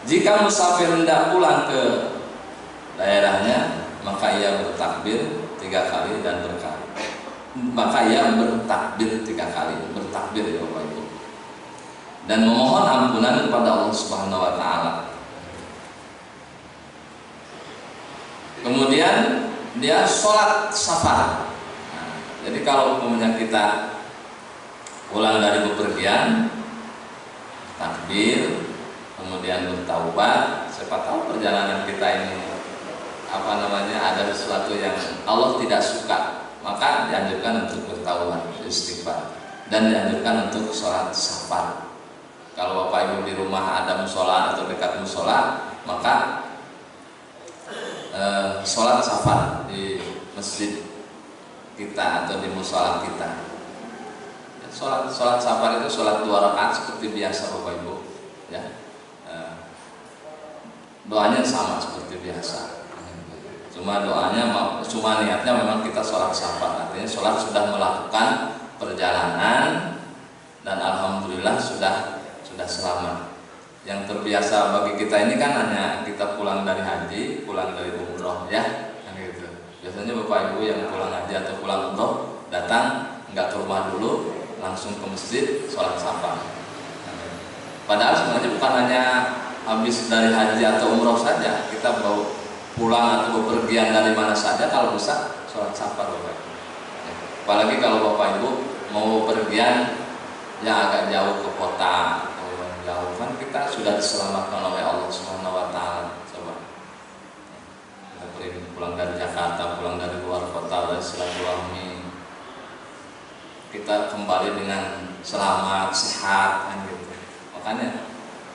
Jika musafir hendak pulang ke daerahnya, maka ia bertakbir 3 kali dan berkali. Maka ia bertakbir 3 kali, bertakbir ya Bapak Ibu, dan memohon ampunan kepada Allah Subhanahu wa taala. Kemudian dia sholat safar. Nah, jadi kalau kemudian kita pulang dari bepergian, takbir, kemudian bertaubat, siapa tahu perjalanan kita ini ada sesuatu yang Allah tidak suka, maka dianjurkan untuk bertaubat, istighfar, dan dianjurkan untuk sholat safar. Kalau Bapak Ibu di rumah ada musola atau dekat musola, maka sholat safar di masjid kita atau di musola kita. Sholat safar itu sholat 2 rakaat seperti biasa Bapak Ibu, ya. Doanya sama seperti biasa. Cuma niatnya memang kita sholat safar, artinya sholat sudah melakukan perjalanan dan alhamdulillah sudah selamat. Yang terbiasa bagi kita ini kan hanya kita pulang dari haji, pulang dari umroh, ya, kan gitu. Biasanya Bapak Ibu yang pulang haji atau pulang umroh datang nggak ke rumah dulu, langsung ke masjid sholat safar. Padahal sebenarnya bukan hanya habis dari haji atau umroh saja, kita mau pulang atau bepergian dari mana saja kalau bisa sholat safar Bapak Ibu. Apalagi kalau Bapak Ibu mau pergian yang agak jauh ke kota, jauh kan kita sudah diselamatkan oleh Allah Subhanahu wa taala. Coba kita pulang dari Jakarta, pulang dari luar kota, dari silaturahmi, kita kembali dengan selamat, sehat, kan gitu. Makanya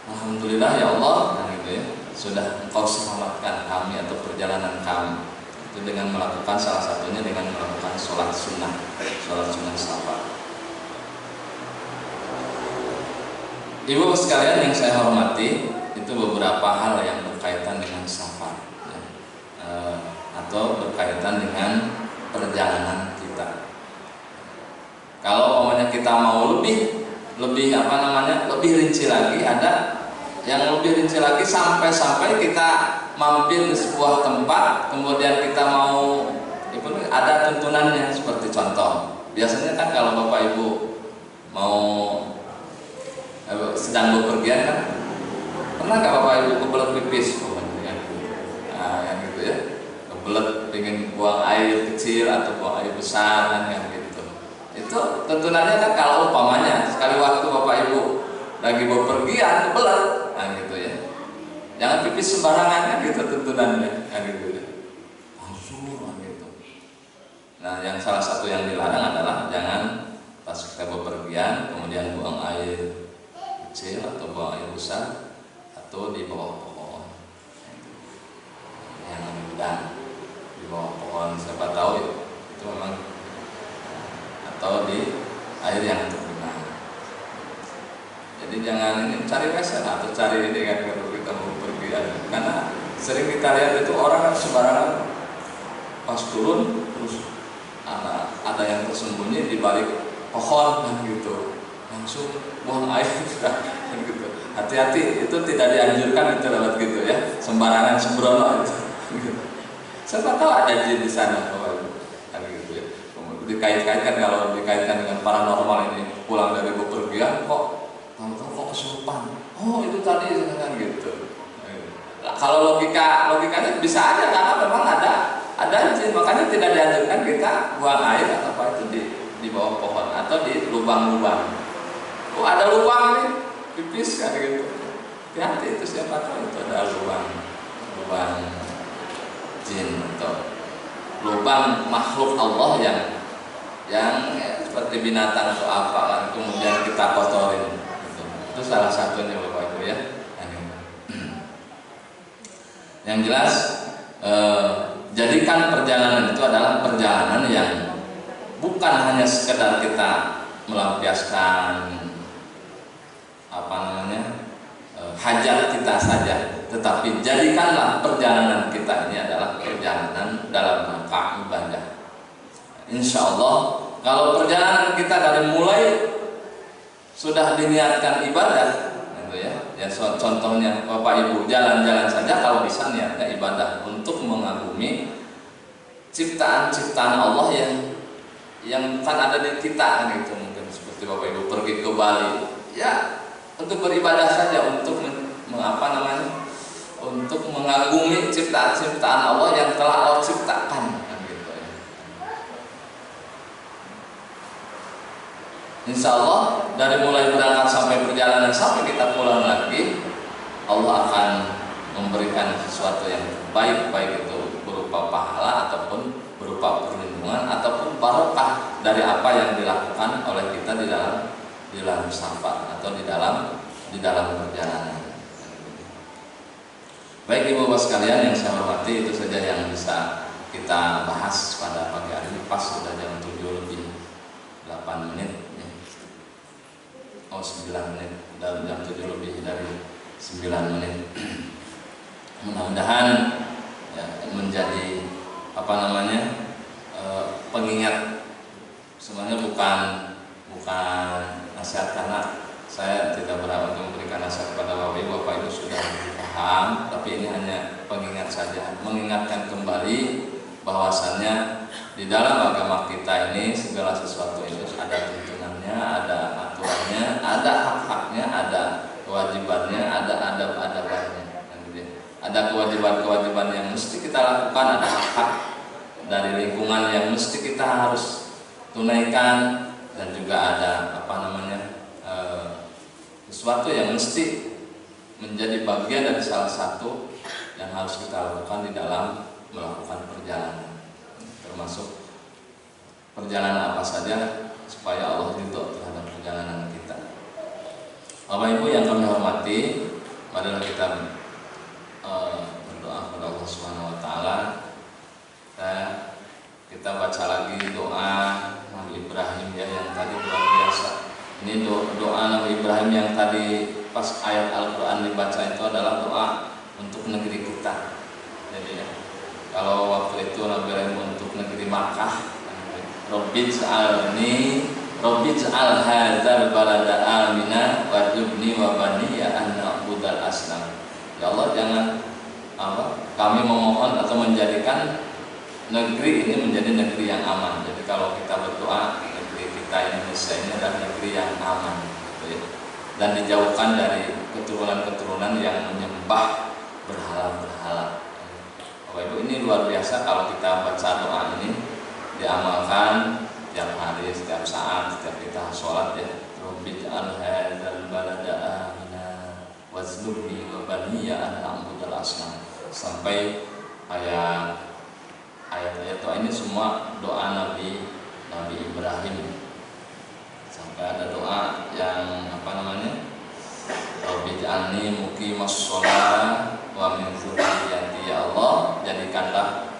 alhamdulillah ya Allah, kan gitu ya, sudah Engkau selamatkan kami atau perjalanan kami. Itu dengan melakukan, salah satunya dengan melakukan sholat sunnah safar. Ibu sekalian yang saya hormati, itu beberapa hal yang berkaitan dengan safar, ya, atau berkaitan dengan perjalanan kita. Kalau umpamanya kita mau lebih rinci lagi, ada yang lebih rinci lagi sampai kita mampir di sebuah tempat, kemudian kita mau, itu ada tuntunannya. Seperti contoh, biasanya kan kalau Bapak Ibu mau sedang bepergian kan, pernah nggak Bapak Ibu kebelet pipis, yang gitu ya, kebelet ingin buang air kecil atau buang air besar, kan yang gitu. Itu tuntunannya kan kalau umpamanya sekali waktu Bapak Ibu lagi bepergian kebelet, kan gitu ya, jangan pipis sembarangan, kan gitu tuntunannya, kan gitu ya, langsung, kan gitu. Nah, yang salah satu yang dilarang adalah jangan pas kita bepergian kemudian buang air kecil atau buang air besar atau di bawah pohon. Yang mudah di bawah pohon, siapa tahu itu memang, atau di air yang tergenang. Jadi jangan ini cari wesen atau cari ini kan kalau kita mau bepergian, karena sering kita lihat itu orang sembarangan pas turun terus ada yang tersembunyi di balik pohon kan gitu, langsung buang air kan gitu. Hati-hati, itu tidak dianjurkan itu lewat gitu ya, sembarangan sembrono itu. Siapa tahu ada jin di sana kan gitu ya. Dikait-kaitkan, kalau dikaitkan dengan paranormal ini, pulang dari bepergian kok kesurupan. Oh itu tadi kan gitu. Nah, kalau logikanya bisa aja karena memang ada jin, makanya tidak dianjurkan kita buang air atau apa itu di bawah pohon atau di lubang-lubang. Oh ada lubang nih, pipis kan gitu. Hati-hati, itu siapa tahu itu ada lubang jin atau lubang makhluk Allah yang seperti binatang atau apa kan, kemudian kita kotorin. Itu salah satunya Bapak Ibu ya. Yang jelas jadikan perjalanan itu adalah perjalanan yang bukan hanya sekedar kita melampiaskan hajat kita saja, tetapi jadikanlah perjalanan kita ini adalah perjalanan dalam rangka ibadah. Insya Allah kalau perjalanan kita dari mulai sudah diniatkan ibadah, gitu ya contohnya Bapak Ibu jalan-jalan saja kalau bisa niatnya ibadah untuk mengagumi ciptaan-ciptaan Allah yang kan ada di kita gitu. Mungkin seperti Bapak Ibu pergi ke Bali ya untuk beribadah saja, untuk untuk mengagumi ciptaan-ciptaan Allah yang telah Allah ciptakan kan gitu ya. Insya Allah dari mulai berangkat sampai perjalanan sampai kita pulang lagi, Allah akan memberikan sesuatu yang baik, baik itu berupa pahala ataupun berupa perlindungan ataupun barokah dari apa yang dilakukan oleh kita di dalam safar atau di dalam perjalanan. Baik Ibu Bapak sekalian yang saya hormati, itu saja yang bisa kita bahas pada pagi hari ini. Pas sudah jam 7 lebih 8 menit. 9 menit, dalam jam 7 lebih dari 9 menit. Mudah-mudahan ya, menjadi pengingat. Sebenarnya bukan nasihat, karena saya tidak berharap untuk memberikan nasihat kepada Bapak Ibu sudah paham, tapi ini hanya pengingat saja, mengingatkan kembali bahwasannya di dalam agama kita ini segala sesuatu itu ada tuntunannya, ada aturannya, ada hak-haknya, ada kewajibannya, ada adab-adabannya. Ada kewajiban-kewajiban yang mesti kita lakukan, ada hak-hak dari lingkungan yang mesti kita harus tunaikan, dan juga ada sesuatu yang mesti menjadi bagian dari salah satu yang harus kita lakukan di dalam melakukan perjalanan, termasuk perjalanan apa saja supaya Allah ridho terhadap perjalanan kita. Bapak Ibu yang kami hormati, marilah kita berdoa kepada Allah Subhanahu Wa Taala. Kita baca lagi doa Nabi Ibrahim ya, yang tadi luar biasa. Ini doa Nabi Ibrahim yang tadi pas ayat Al-Quran dibaca itu adalah doa untuk negeri kita. Jadi ya, kalau waktu itu Nabi Ibrahim untuk negeri Makkah, Robbij'al hadzal balada amina warjubni wa baniya an na'budal asnam. Ya Allah, jangan kami memohon atau menjadikan negeri ini menjadi negeri yang aman. Jadi kalau kita berdoa, negeri kita Indonesia ini adalah negeri yang aman, gitu ya, dan dijauhkan dari keturunan-keturunan yang menyembah berhala-berhala. Bapak Ibu, ini luar biasa kalau kita baca doa ini, diamalkan setiap hari, setiap saat, setiap kita sholat ya. Robbij'al hadzal balada amina wajnubni wa baniya an na'budal asnam, sampai ayat ayat-ayat doa ini semua doa Nabi Ibrahim. Sampai ada doa yang Rabbi ja'alni muqimas shalah wa min dzurriyyati, ya Allah jadikanlah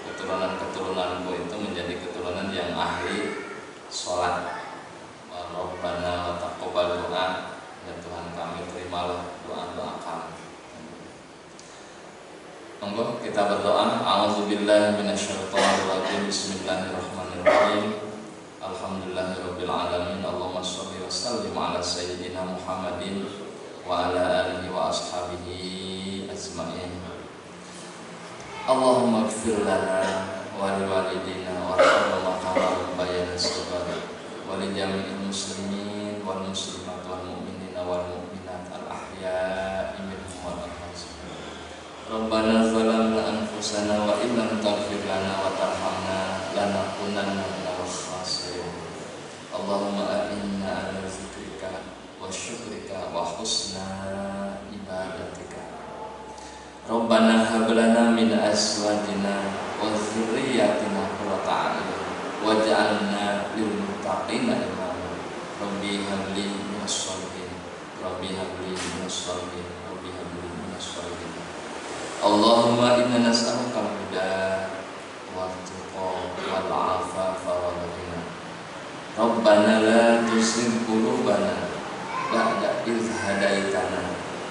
keturunan-keturunanku itu menjadi keturunan yang ahli sholat. Rabbana wa taqabbal doa, ya Tuhan kami terimalah doa-doa kami. Monggo kita berdoa. A'udzubillahi minasyaitonir rajim. Bismillahirrahmanirrahim. Alhamdulillahirabbil alamin. Allahumma shalli wa sallim ala sayyidina Muhammadin wa ala alihi wa ashabihi ajmain. Allahumma ighfir lana wa liwalidina warhamna kama rabbayana shaghira wa li jami'il muslimin wal muslimat wal mu'minina wal mu'minat al ahya'i minhum wal amwat. Rabbana zalamna anfusana wa illam taghfir lana wa tarhamna lanakunanna minal khasirin. Allahumma a'inna ala zikrika wa syukrika wa husna ibadatika. Rabbana hab lana min azwajina wa dzurriyyatina qurrata a'yun waj'alna lil muttaqina imama. Rabbi hab li minas sholihin. Rabbi hab li minas sholihin. Rabbi hab li minas sholihin. Allahumma inna nas'aluka al-huda wat tuqa wal 'afafa wal ghina. Rabbana la tuzigh qulubana ba'da idh hadaitana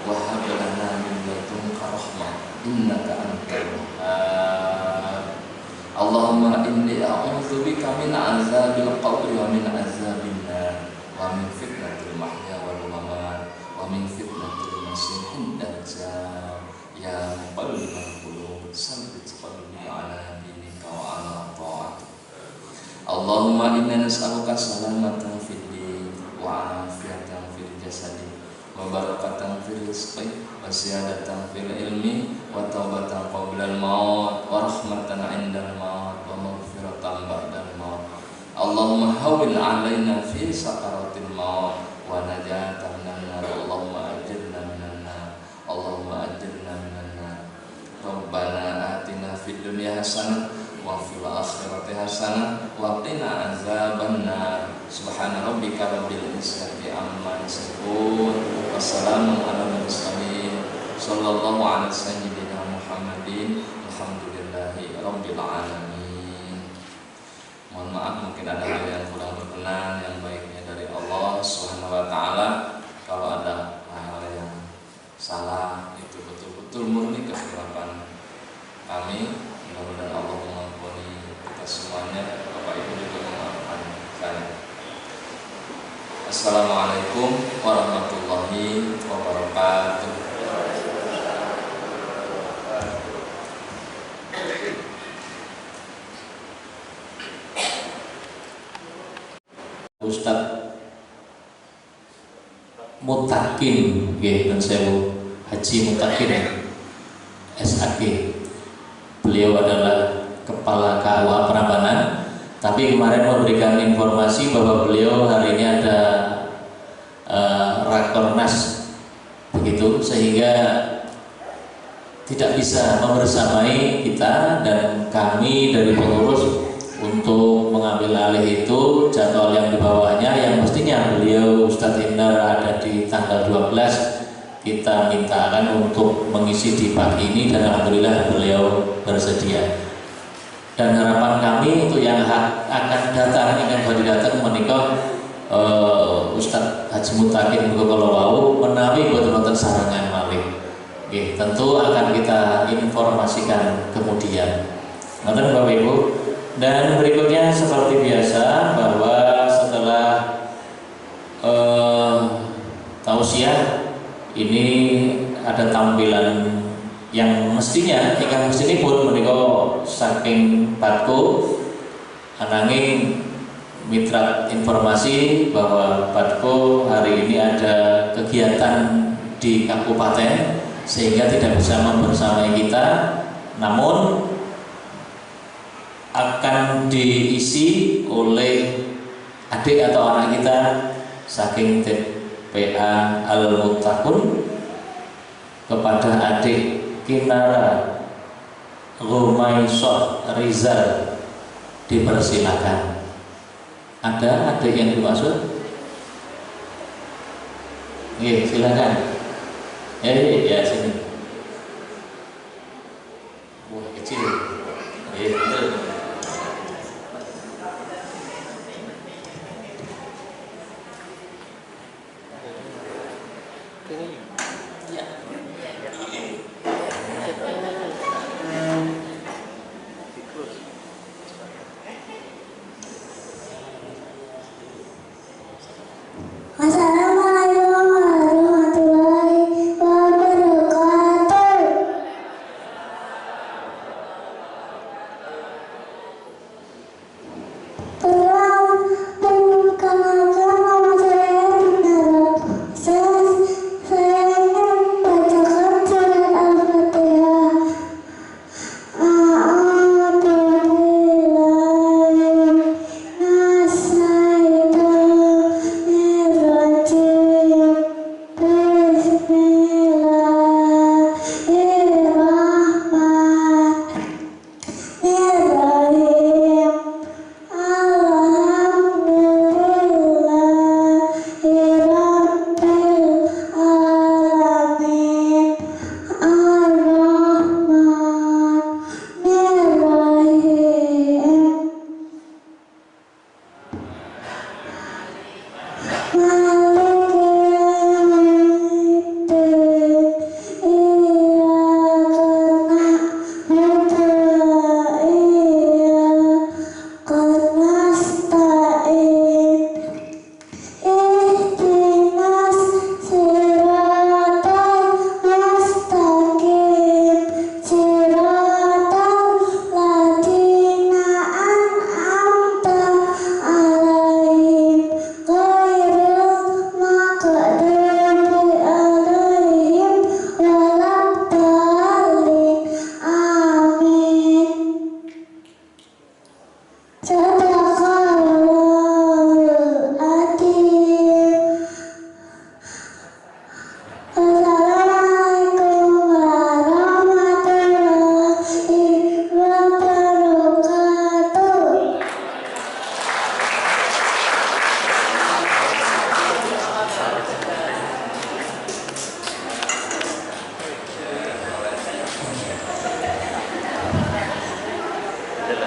wa hab lana min ladunka rahmah innaka antal wahhab. Allahumma inni a'udzu bika min azabil qabri wa min azabin nar wa min fitnatil mahya wal mamat wa min fitnatil masiihid dajjal. Ya muqallibal qulub tsabbit qalbi ala dinika wa ala ta'atik. Allahumma inna nas'aluka salamatan fid din wa afiyatan fil jasadi wa barakatan fil rizqi wa ziyadatan fil ilmi wa taubatan qablal maut wa rahmatan 'indal maut wa maghfiratan ba'dal maut. Allahumma hawwil 'alaina fi sakaratil maut wa najatan minan nar. Allahumma ajirna minan nar. Allahumma ajirna minan nar. Rabbana atina fid dunya hasanah wa fil akhirati hasanah wa qina azaban nar. Subhana rabbika rabbil izzati amma yasifun. Wassalamu ala mursalin. Sallallahu ala sayyidina Muhammadin. Alhamdulillahi rabbil alamin. Mohon maaf mungkin ada hal yang kurang berkenan, yang baiknya dari Allah Subhanahu wa taala. Kalau ada hal yang salah itu betul-betul murni kesilapan kami. Mudah-mudahan Allah mengampuni kita semuanya. Bapak Ibu juga memaafkan saya. Assalamualaikum warahmatullahi wabarakatuh. Ustadz Mutakin, dan saya Haji Mutakin SAG. Beliau adalah Kepala KUA Prambanan, tapi kemarin memberikan informasi bahwa beliau hari ini ada rakornas begitu, sehingga tidak bisa membersamai kita dan kami dari pengurus untuk mengambil alih itu jadwal yang di bawahnya, yang mestinya beliau Ustadz Indar ada di tanggal 12. Kita mintakan untuk mengisi di pagi ini dan alhamdulillah beliau bersedia. Dan harapan kami untuk yang akan datang, yang baru datang menikah Ustadz Haji Mutakin Mugokolowau menawi buat nonton sarangan malih. Tentu akan kita informasikan kemudian. Nonton Bapak Ibu. Dan berikutnya seperti biasa bahwa setelah tausiah ini ada tampilan yang mestinya ikan mesti pun menikah saking Batko ananging mitra informasi bahwa Batko hari ini ada kegiatan di kabupaten sehingga tidak bisa membersamai kita, namun akan diisi oleh adik atau anak kita saking TPA Al-Muttaqun kepada adik Kinara Rumaisoh Rizal dipersilakan. Ada yang dimaksud? Oke, silakan. Ya sini. Wah, kecil. Betul. Assalamualaikum warahmatullahi wabarakatuh. Perkenalkan nama saya Nara. Saya ingin membacakan surat Al-Fatihah.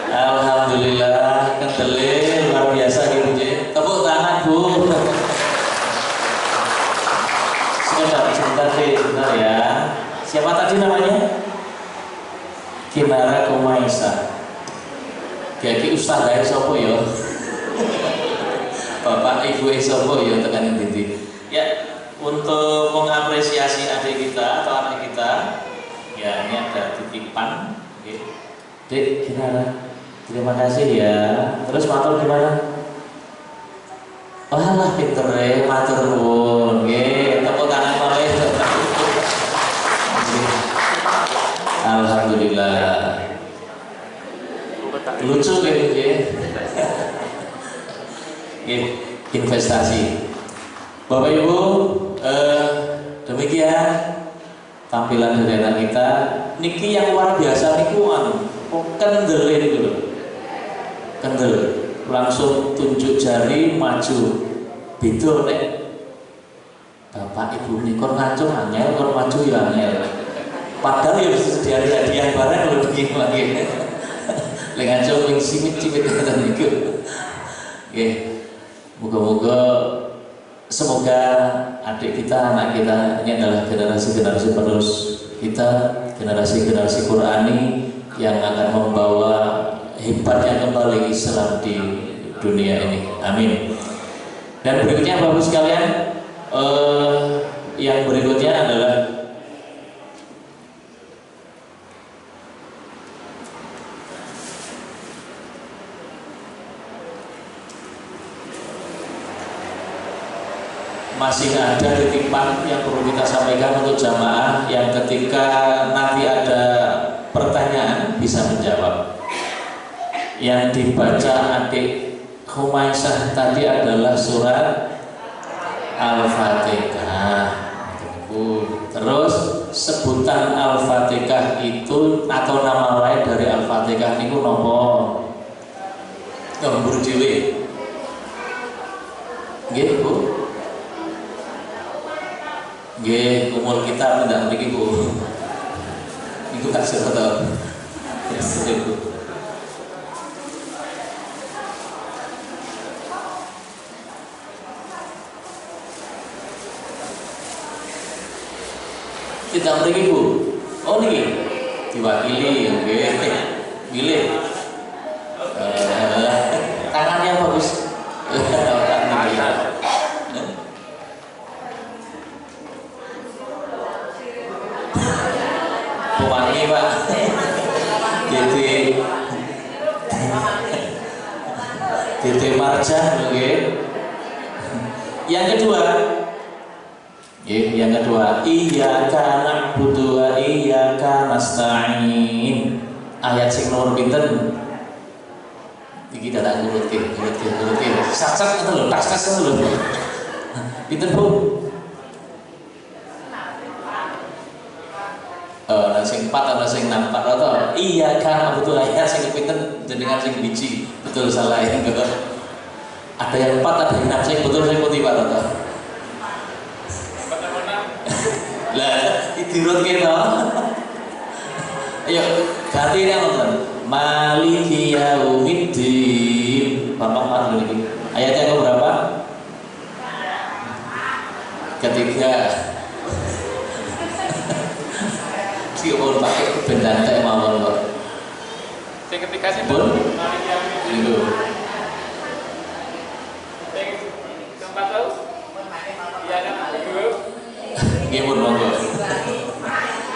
Alhamdulillah, kendelnya luar biasa gitu Ji. Tepuk tangan Bu. Sebentar ya. Siapa tadi namanya? Kinara Kumaisa. Kaki Ustaz dari sopo ya? Bapak Ibu sopo ya tekan inti. Ya, untuk mengapresiasi adik kita atau anak kita, ya ini ada titipan. Oke. Dek, Kinara. Terima kasih ya. Terus matur gimana? Walah pinter ya, matur nuwun. Nggih, tepuk tangan malih. Alhamdulillah. Lucu kayak gitu ya. Investasi. Bapak Ibu, demikian tampilan dari anak kita. Niki yang luar biasa niku kendelin dulu. Kendel langsung tunjuk jari maju beda nek bapak ibu nikor ngacung angel kon maju ya angel padahal ya bisa hadiah barang kalau begini lagi lek ngacung yang cimit-cimit ngoten niku nggih moga-moga semoga adik kita anak kita ini adalah generasi-generasi penerus kita generasi-generasi Qurani yang akan membawa hebatnya kembali Islam di dunia ini. Amin. Dan berikutnya Bapak sekalian, yang berikutnya adalah masih ada titipan yang perlu kita sampaikan untuk jamaah yang ketika nanti ada pertanyaan bisa menjawab. Yang dibaca adik Khumaisah tadi adalah surat Al-Fatihah. Terus sebutan Al-Fatihah itu atau nama lain dari Al-Fatihah niku napa? Ngembur dhewe. Nggih, Bu. Nggih, umur kita tidak mriki, Bu. Itu kasih atau ya, Bu. Tidak mriki, Bu. Oh niki diwakili nggih. Pilih. Tangannya bagus. Pewangi, Pak. Titi Marjan, oke. Yang kedua, iyyaka na'budu wa iyyaka nasta'in. Ayat sing nomor pinten? Iki dadak ngurutke. Sak-sak itu lho, tas-tas itu lho. Pinten, Bu? Sing 4 atau sing 6 Pak Roto. Iya kan betul ayat sing pinten jenengan sing biji. Betul salah ya enggak. Ada yang 4 ada yang 6 sing betul sing putih Pak Roto. Lah dirutke to. Ayo ganti yang nonton. Maliki yaumiddin. Bapak Marlo ini. Ayatnya yang berapa? Ketiga. Si orang pakai bendanta mawon kok. Sing ketiga sih Pun? Itu. Sing keempat tahu? Iya kan dulu. Nggih pun monggo.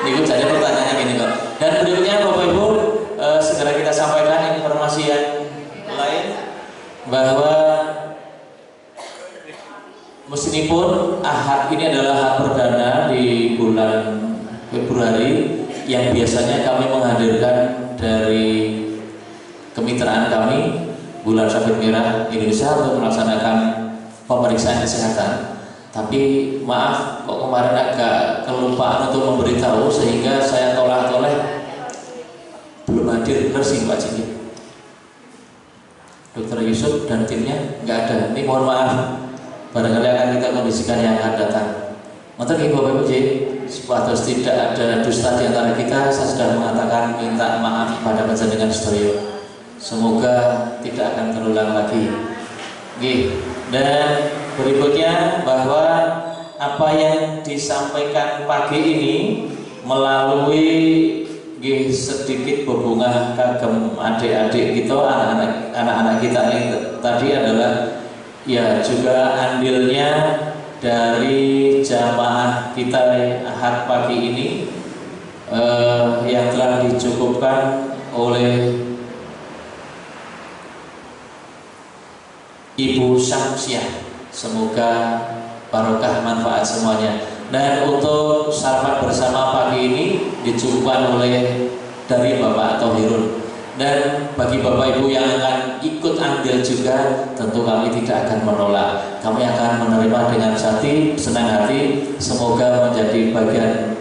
Niku jadi pertanyaannya gini kok. Dan berikutnya Bapak Ibu segera kita sampaikan informasi yang lain bahwa meskipun Ahad ini adalah Ahad perdana di bulan Februari yang biasanya kami menghadirkan dari kemitraan kami Bulan Sabit Merah Indonesia untuk melaksanakan pemeriksaan kesehatan. Tapi maaf kok kemarin agak kelupaan untuk memberitahu sehingga saya tolak-toleh belum hadir. Benar sih Pak Ciki, Dr. Yusuf dan timnya nggak ada. Ini mohon maaf, barangkali akan kita kondisikan yang akan datang. Mungkin Bapak Ibu supaya tidak ada dusta di antara kita, saya sudah mengatakan minta maaf pada panjenengan sedaya. Semoga tidak akan terulang lagi. Dan berikutnya bahwa apa yang disampaikan pagi ini melalui sedikit berbunga kagem adik-adik kita, anak-anak kita ini tadi adalah ya juga andilnya dari jamaah kita Ahad pagi ini yang telah dicukupkan oleh Ibu Syamsiah. Semoga barokah manfaat semuanya. Dan untuk sarapan bersama pagi ini dicukupkan oleh dari Bapak Tohirun. Dan bagi Bapak Ibu yang akan ikut andil juga, tentu kami tidak akan menolak. Kami akan menerima dengan senang hati. Semoga menjadi bagian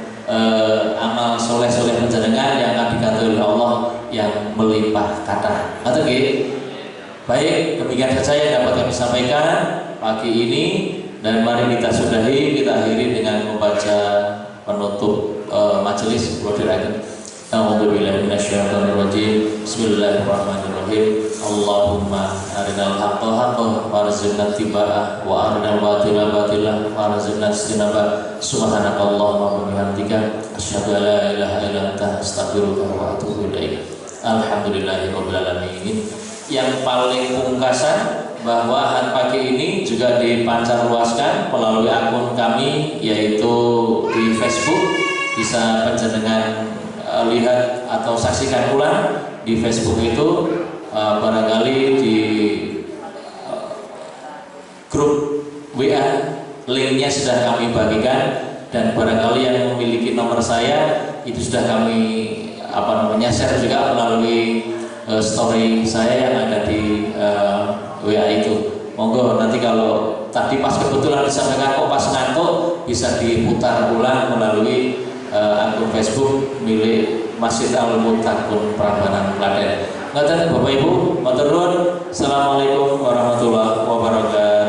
amal soleh-soleh panjenengan yang akan diganti oleh Allah yang melimpah kata. Atau baik, demikian saja yang dapat kami sampaikan pagi ini. Dan mari kita sudahi, kita akhiri dengan membaca penutup majelis. A'udzubillahi minasyaitonir rajim. Bismillahirrahmanirrahim. Allahumma arinal haqqa haqqan warzuqna ittiba'ah wa arinal batila batilan warzuqna ijtinabah. Subhanakallahumma wa bihamdika asyhadu an la ilaha illa anta astaghfiruka wa atubu ilaik. Alhamdulillahirabbil alamin. Yang paling pungkasan bahwa Ahad pagi ini juga dipancarluaskan melalui akun kami yaitu di Facebook. Bisa panjenengan lihat atau saksikan ulang di Facebook itu, barangkali di grup WA linknya sudah kami bagikan, dan barangkali yang memiliki nomor saya itu sudah kami share juga melalui story saya yang ada di WA itu. Monggo nanti kalau tadi pas kebetulan disampaikan kok pas ngantuk bisa diputar ulang melalui akun Facebook milik Masjid Al-Muttaqun Prambanan Klaten. Ngaten Bapak Ibu, matur nuwun. Assalamualaikum warahmatullahi wabarakatuh.